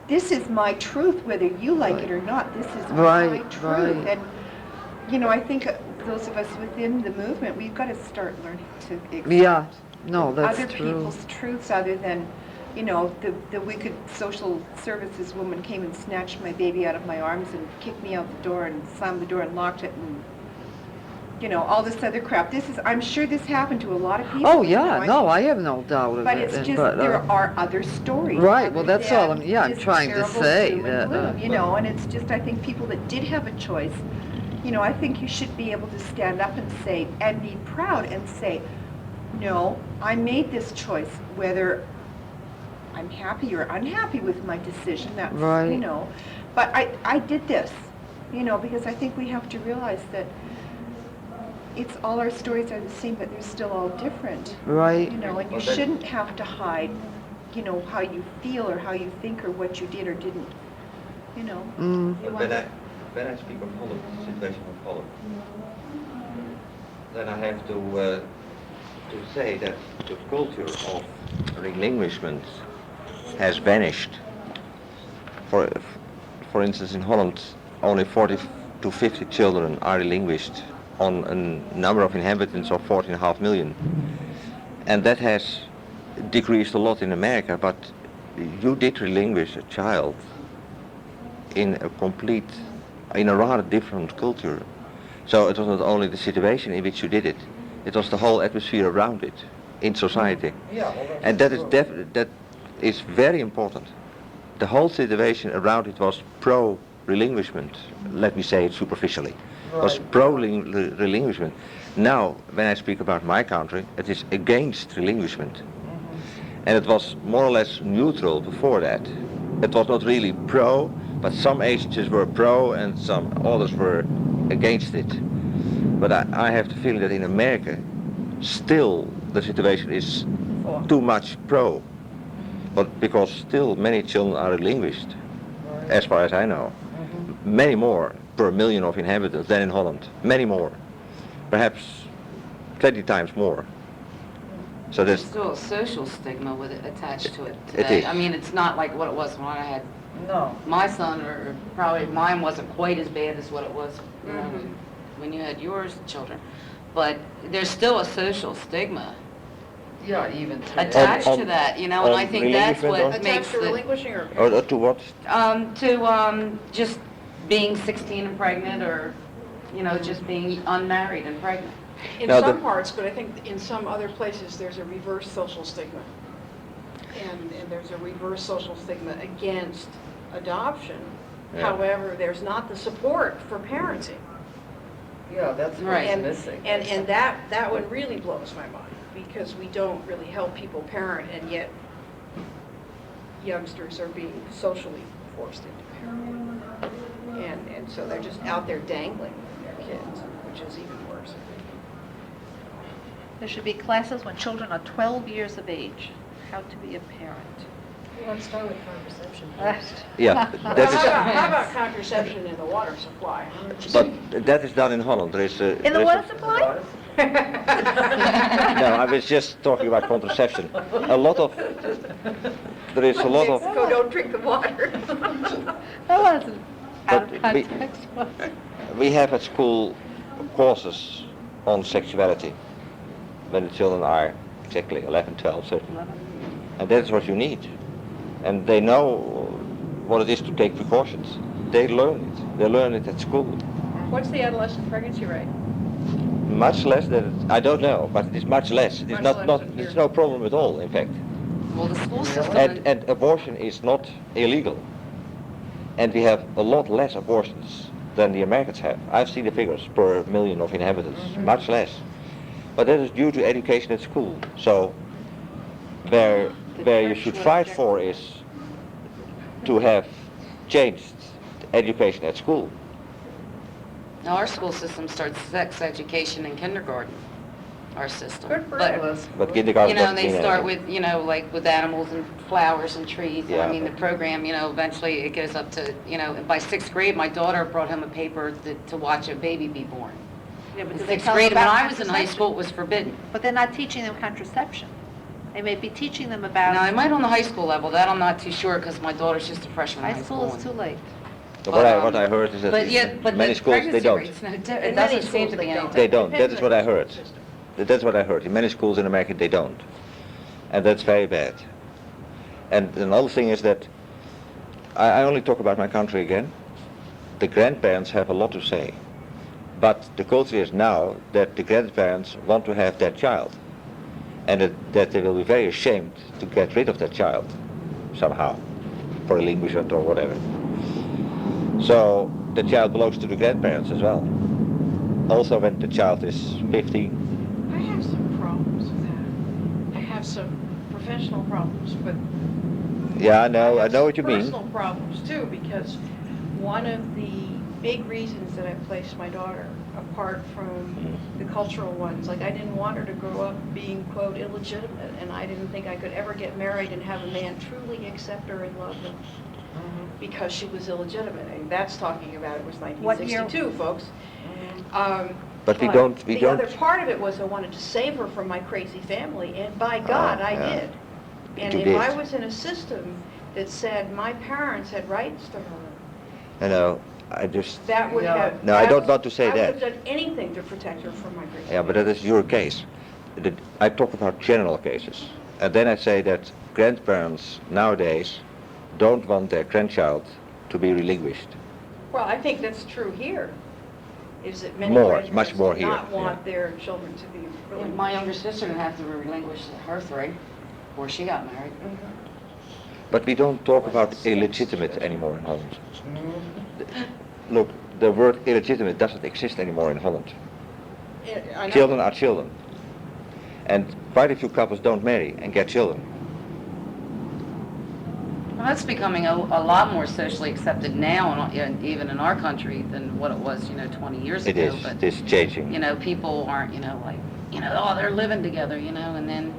this is my truth, whether you like it or not. This is my Right, truth. right. And, I think those of us within the movement, we've got to start learning to accept yeah, no, that's other true. people's truths other than, the wicked social services woman came and snatched my baby out of my arms and kicked me out the door and slammed the door and locked it and, all this other crap. I'm sure this happened to a lot of people. Oh, yeah, no, I have no doubt of it. But it's just, there are other stories. Right, well, other that's all than I'm this trying to terrible say, doom and that, gloom, and it's just, I think people that did have a choice, You know, I think you should be able to stand up and say, and be proud and say, no, I made this choice, whether I'm happy or unhappy with my decision, that's, Right. you know, but I did this, you know, because I think we have to realize that it's all our stories are the same, but they're still all different. Right. You know, and you shouldn't have to hide, you know, how you feel or how you think or what you did or didn't, you know. But when I speak of Holland, the situation of Holland, then I have to say that the culture of relinquishment has vanished. For instance, in Holland, only 40 to 50 children are relinquished on a number of inhabitants of 14.5 million. And that has decreased a lot in America, but you did relinquish a child in a rather different culture. So it was not only the situation in which you did it, it was the whole atmosphere around it in society. And that is very important. The whole situation around it was pro-relinquishment, let me say it superficially. It was pro-relinquishment. Now, when I speak about my country, it is against relinquishment. And it was more or less neutral before that. It was not really pro, but some agencies were pro and some others were against it. But I have the feeling that in America, still the situation is too much pro. But because still many children are relinquished, as far as I know. Many more per million of inhabitants than in Holland. Many more. Perhaps 20 times more. So There's there's, still a social stigma with it attached to it It today. is. I mean, it's not like what it was when I had No. my son, or probably mine wasn't quite as bad as what it was, you know, when you had yours children. But there's still a social stigma Yeah, even today. attached On- to that, you know, and I on think that's what relinquishment makes Attached to it, relinquishing or? Or to what? to just being 16 and pregnant, or, you know, just being unmarried and pregnant. In Now, some parts, but I think in some other places, there's a reverse social stigma. And there's a reverse social stigma against adoption. Yeah. However, there's not the support for parenting. Yeah, that's Right. what's And, missing. and that one really blows my mind, because we don't really help people parent, and yet youngsters are being socially forced into parenting. And so they're just out there dangling their kids, which is even worse. There should be classes when children are 12 years of age, how to be a parent. Let's start with contraception first. Yeah, that How about contraception in the water supply? is, but that is done in Holland. There is In the water supply? No, I was just talking about contraception. There is a lot of, Mexico, don't drink the water. That wasn't out of But we- context. we have at school courses on sexuality when the children are exactly 11, 12, 13. And that's what you need. And they know what it is to take precautions. They learn it. They learn it at school. What's the adolescent pregnancy rate? Much less than, I don't know, but it is much less. It is Much not, less not, than here. it's no problem at all, in fact. Well, the school system, And abortion is not illegal. And we have a lot less abortions than the Americans have. I've seen the figures per million of inhabitants, much less. But that is due to education at school. So where you should fight for is to have changed education at school. now our school system starts sex education in kindergarten, our system. Good for But, us. But kindergarten you know, doesn't they mean start anything. with, you know, like with animals and flowers and trees. And Yeah. I mean, the program, you know, eventually it goes up to, you know, by 6th grade, my daughter brought home a paper to watch a baby be born. Yeah, but In do they 6th tell them grade, when about I was in high contraception? school, it was forbidden. But they're not teaching them contraception. They may be teaching them about. Now, I might on the high school level, that I'm not too sure, because my daughter's just a freshman in High school is too late. So but, what I heard is that But yet, but many the schools, they pregnancy don't. rate's no, it In many doesn't seem schools, to they be don't. anything. They don't. That Depends is on what I the heard. system. That's what I heard. In many schools in America, they don't. And that's very bad. And another thing is that I only talk about my country again. The grandparents have a lot to say. But the culture is now that the grandparents want to have their child. And that they will be very ashamed to get rid of that child somehow, for relinquishment or whatever. So the child belongs to the grandparents as well. also when the child is 15? I have some problems with that. I have some professional problems, but Yeah, I know have what you some mean. personal problems too, because one of the big reasons that I placed my daughter apart from the cultural ones, like I didn't want her to grow up being, quote, illegitimate, and I didn't think I could ever get married and have a man truly accept her and love her because she was illegitimate. And that's talking about, it was What year? 1962, folks. But we don't. The other part of it was I wanted to save her from my crazy family, and by God, I yeah. did. And You if did. I was in a system that said my parents had rights to her, You know, I just. that would have... No, I don't want to say I that. would have done anything to protect her from my crazy Yeah, but that is your case. I talk about general cases. And then I say that grandparents nowadays don't want their grandchild to be relinquished. Well, I think that's true here, is that many More, grandparents much more do here, not want yeah. their children to be really... My younger sister didn't have to relinquish her 3 before she got married. But we don't talk about illegitimate anymore in Holland. Look, the word illegitimate doesn't exist anymore in Holland. I know. Children are children. And quite a few couples don't marry and get children. Well, that's becoming a lot more socially accepted now, even in our country, than what it was, 20 years It ago. is. But, It is changing. people aren't, oh, they're living together, and then,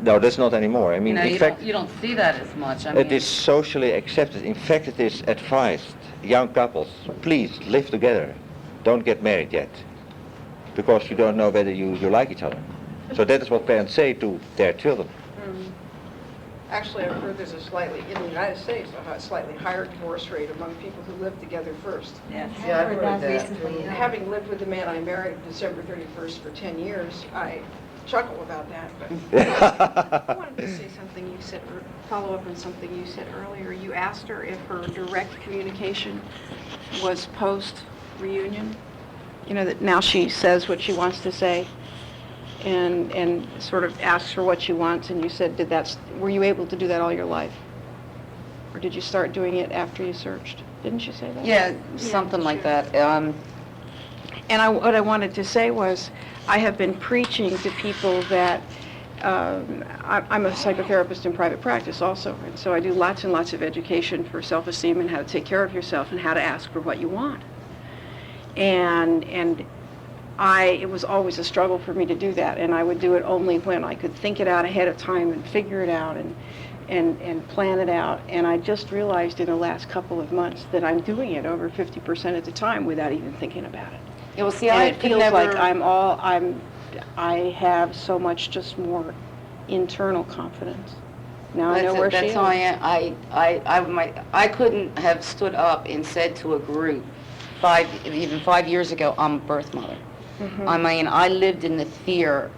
No, that's not anymore. I mean, in you fact, don't see that as much. I mean, it is socially accepted. In fact, it is advised. Young couples, please live together. Don't get married yet. Because you don't know whether you like each other. So that is what parents say to their children. Actually, I've heard there's in the United States, a slightly higher divorce rate among people who live together first. Yes. Yeah, I've heard that recently. Having lived with the man I married December 31st for 10 years, I chuckle about that, but I wanted to say something you said, follow up on something you said earlier. You asked her if her direct communication was post-reunion, that now she says what she wants to say and sort of asks for what she wants, and you said, were you able to do that all your life? Or did you start doing it after you searched? Didn't you say that? yeah, something like that. And what I wanted to say was, I have been preaching to people that I'm a psychotherapist in private practice also, and so I do lots and lots of education for self-esteem and how to take care of yourself and how to ask for what you want. And it was always a struggle for me to do that, and I would do it only when I could think it out ahead of time and figure it out and plan it out. And I just realized in the last couple of months that I'm doing it over 50% of the time without even thinking about it. Yeah, well, see, And I it could feels never... like I have so much just more internal confidence. Now I know where she is. That's how I couldn't have stood up and said to a group even 5 years ago, I'm a birth mother. I mean, I lived in the fear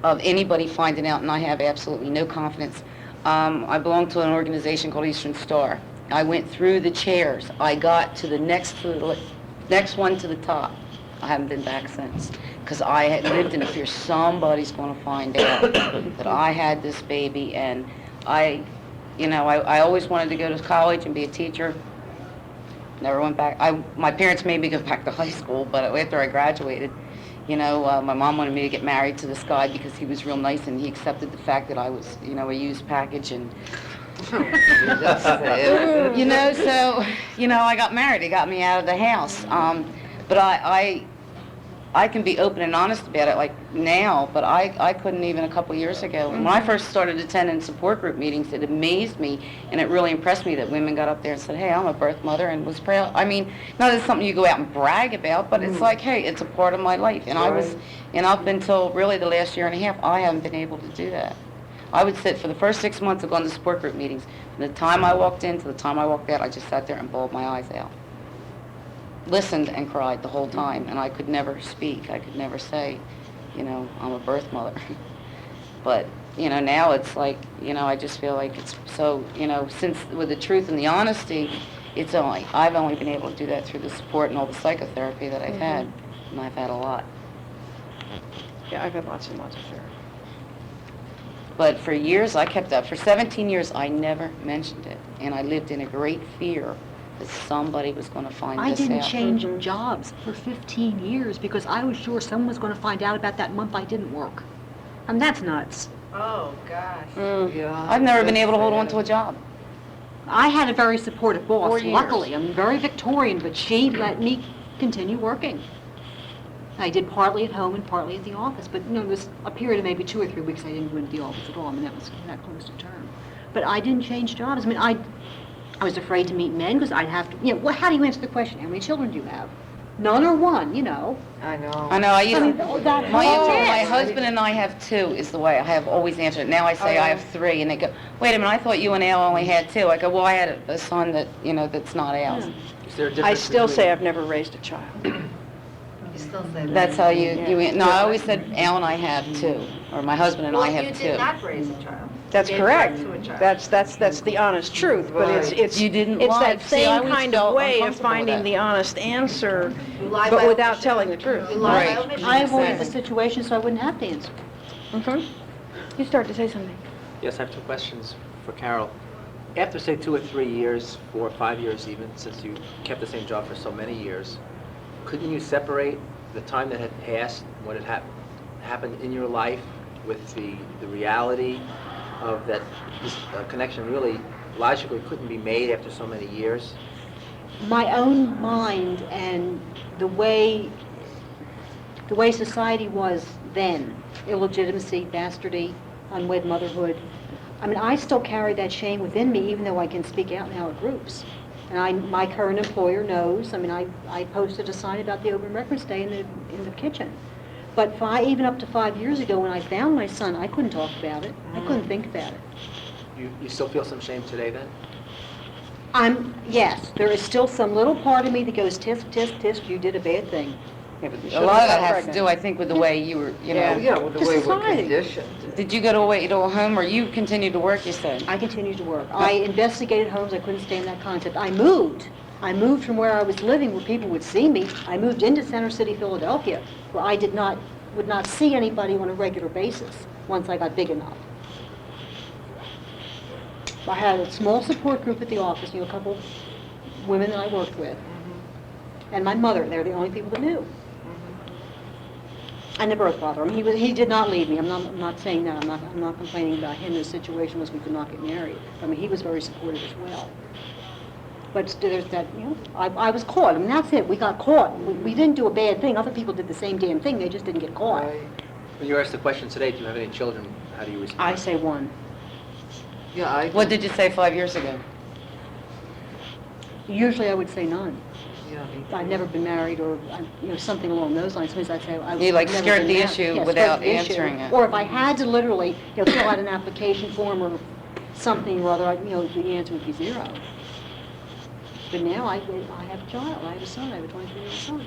of anybody finding out, and I have absolutely no confidence. I belong to an organization called Eastern Star. I went through the chairs. I got to the next one to the top. I haven't been back since, because I had lived in a fear somebody's going to find out that I had this baby, and I always wanted to go to college and be a teacher. Never went back. My parents made me go back to high school, but after I graduated, my mom wanted me to get married to this guy because he was real nice and he accepted the fact that I was, a used package and, so, I got married. It got me out of the house. But I can be open and honest about it like now, but I couldn't even a couple years ago. When I first started attending support group meetings, it amazed me and it really impressed me that women got up there and said, hey, I'm a birth mother, and was proud. I mean, not as something you go out and brag about, but it's like, hey, it's a part of my life. And up until really the last year and a half, I haven't been able to do that. I would sit for the first 6 months of going to support group meetings. From the time I walked in to the time I walked out, I just sat there and bawled my eyes out. Listened and cried the whole time, and I could never speak. I could never say, I'm a birth mother. But, now it's like, I just feel like it's so, since with the truth and the honesty, I've only been able to do that through the support and all the psychotherapy that I've had, and I've had a lot. Yeah, I've had lots and lots of fear. But for years, I kept up. For 17 years, I never mentioned it, and I lived in a great fear that somebody was going to find I this didn't out. change jobs for 15 years because I was sure someone was going to find out about that month I didn't work. I mean, that's nuts. Oh, gosh. Yeah. I've never been that's able to hold on sad. to a job. I had a very supportive 4 boss, years. luckily. I'm very Victorian, but she let me continue working. I did partly at home and partly at the office, but there was a period of maybe 2 or 3 weeks I didn't go into the office at all. I mean, that was that close to term. But I didn't change jobs. I mean, I was afraid to meet men because I'd have to, well, how do you answer the question? How many children do you have? None or one, I know. I know, I used mean, to, that my whole- answer, my husband and I have 2 is the way I have always answered it. Now I say I have 3, and they go, wait a minute, I thought you and Al only had 2. I go, well, I had a son that, that's not Al's. Is there a I difference still between- say I've never raised a child. You still say that. That's how no, I always said Al and I have 2, or my husband and I Well, have you 2. did not raise a child. That's Gave correct. birth to a child. That's the honest truth, but Right. it's You didn't it's lie. that See, I same always kind of felt way of uncomfortable with finding that. the honest answer, You lie but by without omission. telling the truth. You lie by Right. omission. I avoided the Exactly. situation so I wouldn't have to answer. Mhm. You start to say something. Yes, I have 2 questions for Carol. After, say, 2 or 3 years, 4 or 5 years even, since you kept the same job for so many years, couldn't you separate the time that had passed, what had happened in your life, with the reality of that this connection really logically couldn't be made after so many years? My own mind and the way society was then, illegitimacy, bastardy, unwed motherhood. I mean, I still carry that shame within me, even though I can speak out now at groups. And my current employer knows. I mean, I posted a sign about the open records day in the kitchen. But even up to 5 years ago, when I found my son, I couldn't talk about it. I couldn't think about it. You still feel some shame today then? Yes, there is still some little part of me that goes, tisk, tisk, tisk, you did a bad thing. A lot of that has to do, I think, with the way you were, Yeah, with the To way we're society. conditioned. Did you go to a home, or you continued to work, you said? I continued to work. I investigated homes. I couldn't stand that concept. I moved from where I was living, where people would see me. I moved into Center City, Philadelphia, where I would not see anybody on a regular basis once I got big enough. I had a small support group at the office, a couple women that I worked with, and my mother. They're the only people that knew. And the birth father. I mean, he did not leave me. I'm not saying that. I'm not complaining about him. His situation was we could not get married. I mean, he was very supportive as well. But there's that, I was caught. I mean, that's it. We got caught. We didn't do a bad thing. Other people did the same damn thing. They just didn't get caught. Right. When you were asked the question today, do you have any children, how do you respond? I say one. Yeah, What did you say 5 years ago? Usually I would say none. Yeah, me I've never been married or, something along those lines. Sometimes I'd say I was You, like, never skirt been the married. issue Yeah, skirt without the issue. answering it. Or if I had to literally, fill out an application form or something or other, the answer would be 0. But now I have a child. I have a son. I have a 23-year-old son.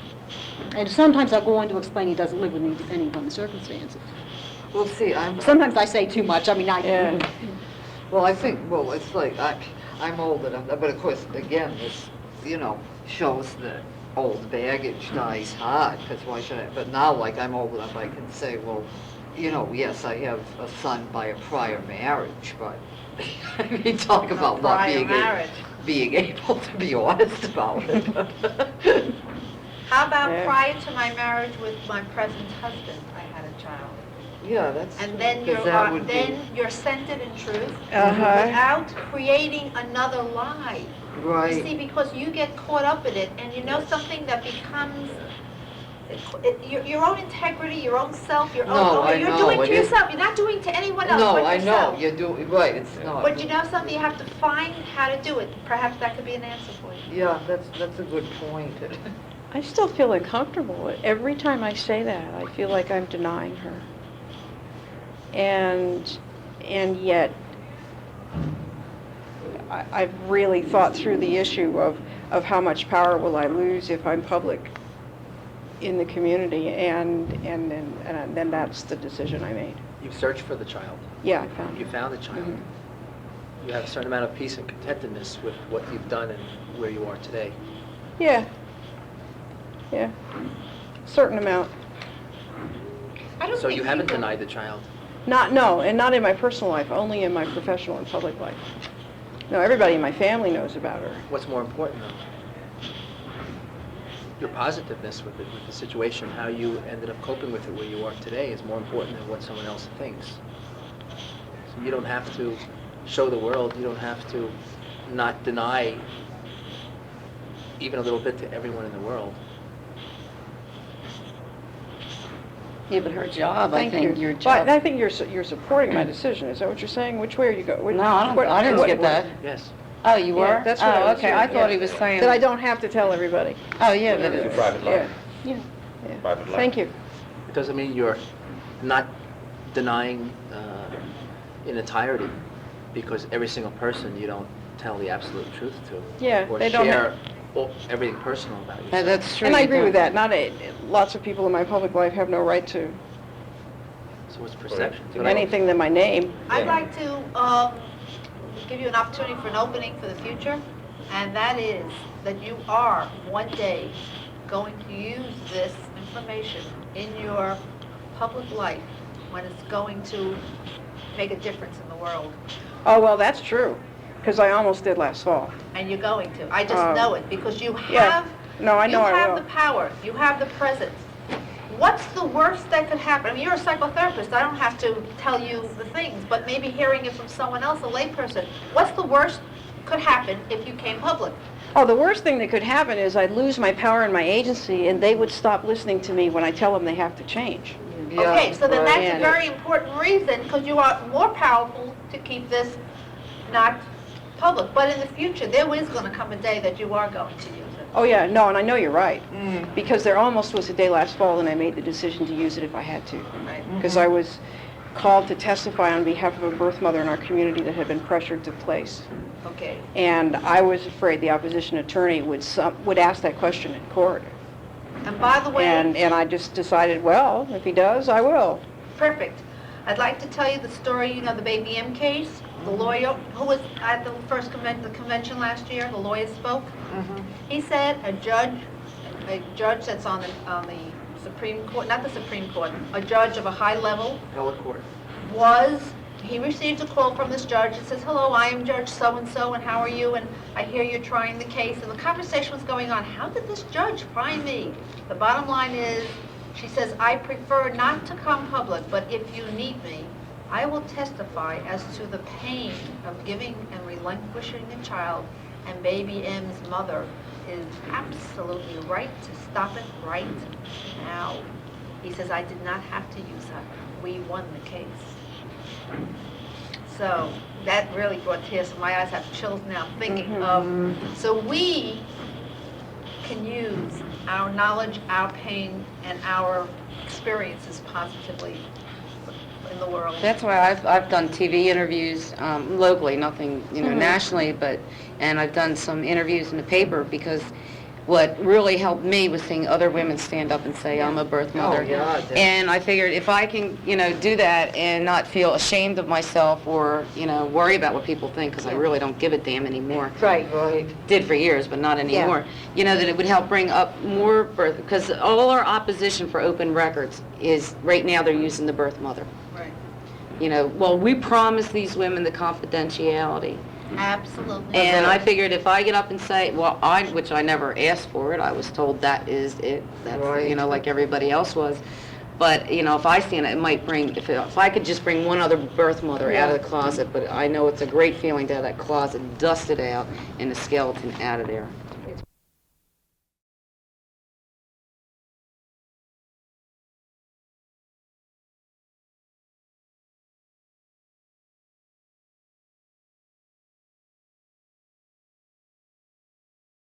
And sometimes I'll go on to explain he doesn't live with me depending upon the circumstances. Well, see, Sometimes I say too much. I mean, well, I think, it's like, I'm old enough, but of course, again, this, shows that old baggage dies hard, because why should I, but now, like, I'm old enough, I can say, well, yes, I have a son by a prior marriage, but, I mean, talk about not Prior marriage. being able to be honest about it. How about Yeah. prior to my marriage with my present husband, I had a child? Yeah, that's. And then because that would be- you're centered in truth Uh-huh. without creating another lie. You see, Right, because you get caught up in it, and something that becomes your own integrity, your own self, your No, own. I You're know, doing it to is- yourself. You're not doing to anyone else no, but I yourself. know, you're doing, right, it's not. But you know something, you have to find how to do it. Perhaps that could be an answer for you. Yeah, that's a good point. I still feel uncomfortable. Every time I say that, I feel like I'm denying her. And yet, I've really thought through the issue of how much power will I lose if I'm public in the community, and then that's the decision I made. You've searched for the child. Yeah, I found You it. found the child. Mhm. You have a certain amount of peace and contentedness with what you've done and where you are today. Yeah. Yeah. Certain amount. I don't So think you haven't people- denied the child. And not in my personal life, only in my professional and public life. No, everybody in my family knows about her. What's more important, though? Your positiveness with the situation, how you ended up coping with it where you are today is more important than what someone else thinks. So you don't have to show the world, you don't have to not deny even a little bit to everyone in the world. Yeah, but her job, I Thank think, you. your But job. I think you're supporting my decision. Is that what you're saying? Which way are you going? No, I didn't get that. Yes. Oh, you were? Yeah, that's what I Oh, was okay, saying, I thought yeah. he was saying. That I don't have to tell everybody. Oh, yeah, but It's a it's, private Yeah, life. yeah, yeah. Private life. Thank you. It doesn't mean you're not denying in entirety, because every single person you don't tell the absolute truth to. Yeah, or they don't share everything personal about yourself. that's true. And I you agree don't. with that. Lots of people in my public life have no right to So it's perception. do anything than my name. I'd like to give you an opportunity for an opening for the future, and that is that you are one day going to use this information in your public life when it's going to make a difference in the world. Oh, well, that's true, because I almost did last fall. And you're going to. I just know it, because you yeah. have, No, I know I you have will. the power, you have the presence. What's the worst that could happen? I mean, you're a psychotherapist, I don't have to tell you the things, but maybe hearing it from someone else, a layperson. What's the worst could happen if you came public? Oh, the worst thing that could happen is I'd lose my power in my agency, and they would stop listening to me when I tell them they have to change. Okay, so then right. that's a very important reason, because you are more powerful to keep this not public. But in the future, there is going to come a day that you are going to use it. Oh, yeah, no, and I know you're right, because there almost was a day last fall, and I made the decision to use it if I had to. Right. Because I was called to testify on behalf of a birth mother in our community that had been pressured to place. Okay. And I was afraid the opposition attorney would ask that question in court. And by the way, And I just decided, well, if he does, I will. perfect. I'd like to tell you the story, you know, the Baby M case. The lawyer who was at the first the convention last year, the lawyer spoke. He said a judge that's on the Supreme Court, not the Supreme Court, a judge of a high level, Appellate court. he received a call from this judge that says, hello, I am Judge so-and-so, and how are you? And I hear you're trying the case. And the conversation was going on, how did this judge find me? The bottom line is, she says, I prefer not to come public, but if you need me, I will testify as to the pain of giving and relinquishing a child, and baby M's mother is absolutely right to stop it right now. He says, I did not have to use her. We won the case. So that really brought tears to my eyes. I have chills now thinking of, so we can use our knowledge, our pain, and our experiences positively in the world. That's why I've done TV interviews locally, nothing, nationally, and I've done some interviews in the paper, because what really helped me was seeing other women stand up and say, I'm a birth mother. And I figured if I can, do that and not feel ashamed of myself or, worry about what people think, because I really don't give a damn anymore. Right. Well, I did for years, but not anymore. That it would help bring up more birth, because all our opposition for open records is, right now, they're using the birth mother. Right. Well, we promised these women the confidentiality. Absolutely. And I figured if I get up and say, which I never asked for it, I was told that is it, that's, like everybody else was. But, if I stand it might bring, if I could just bring one other birth mother out of the closet, but I know it's a great feeling to have that closet dusted out and the skeleton out of there.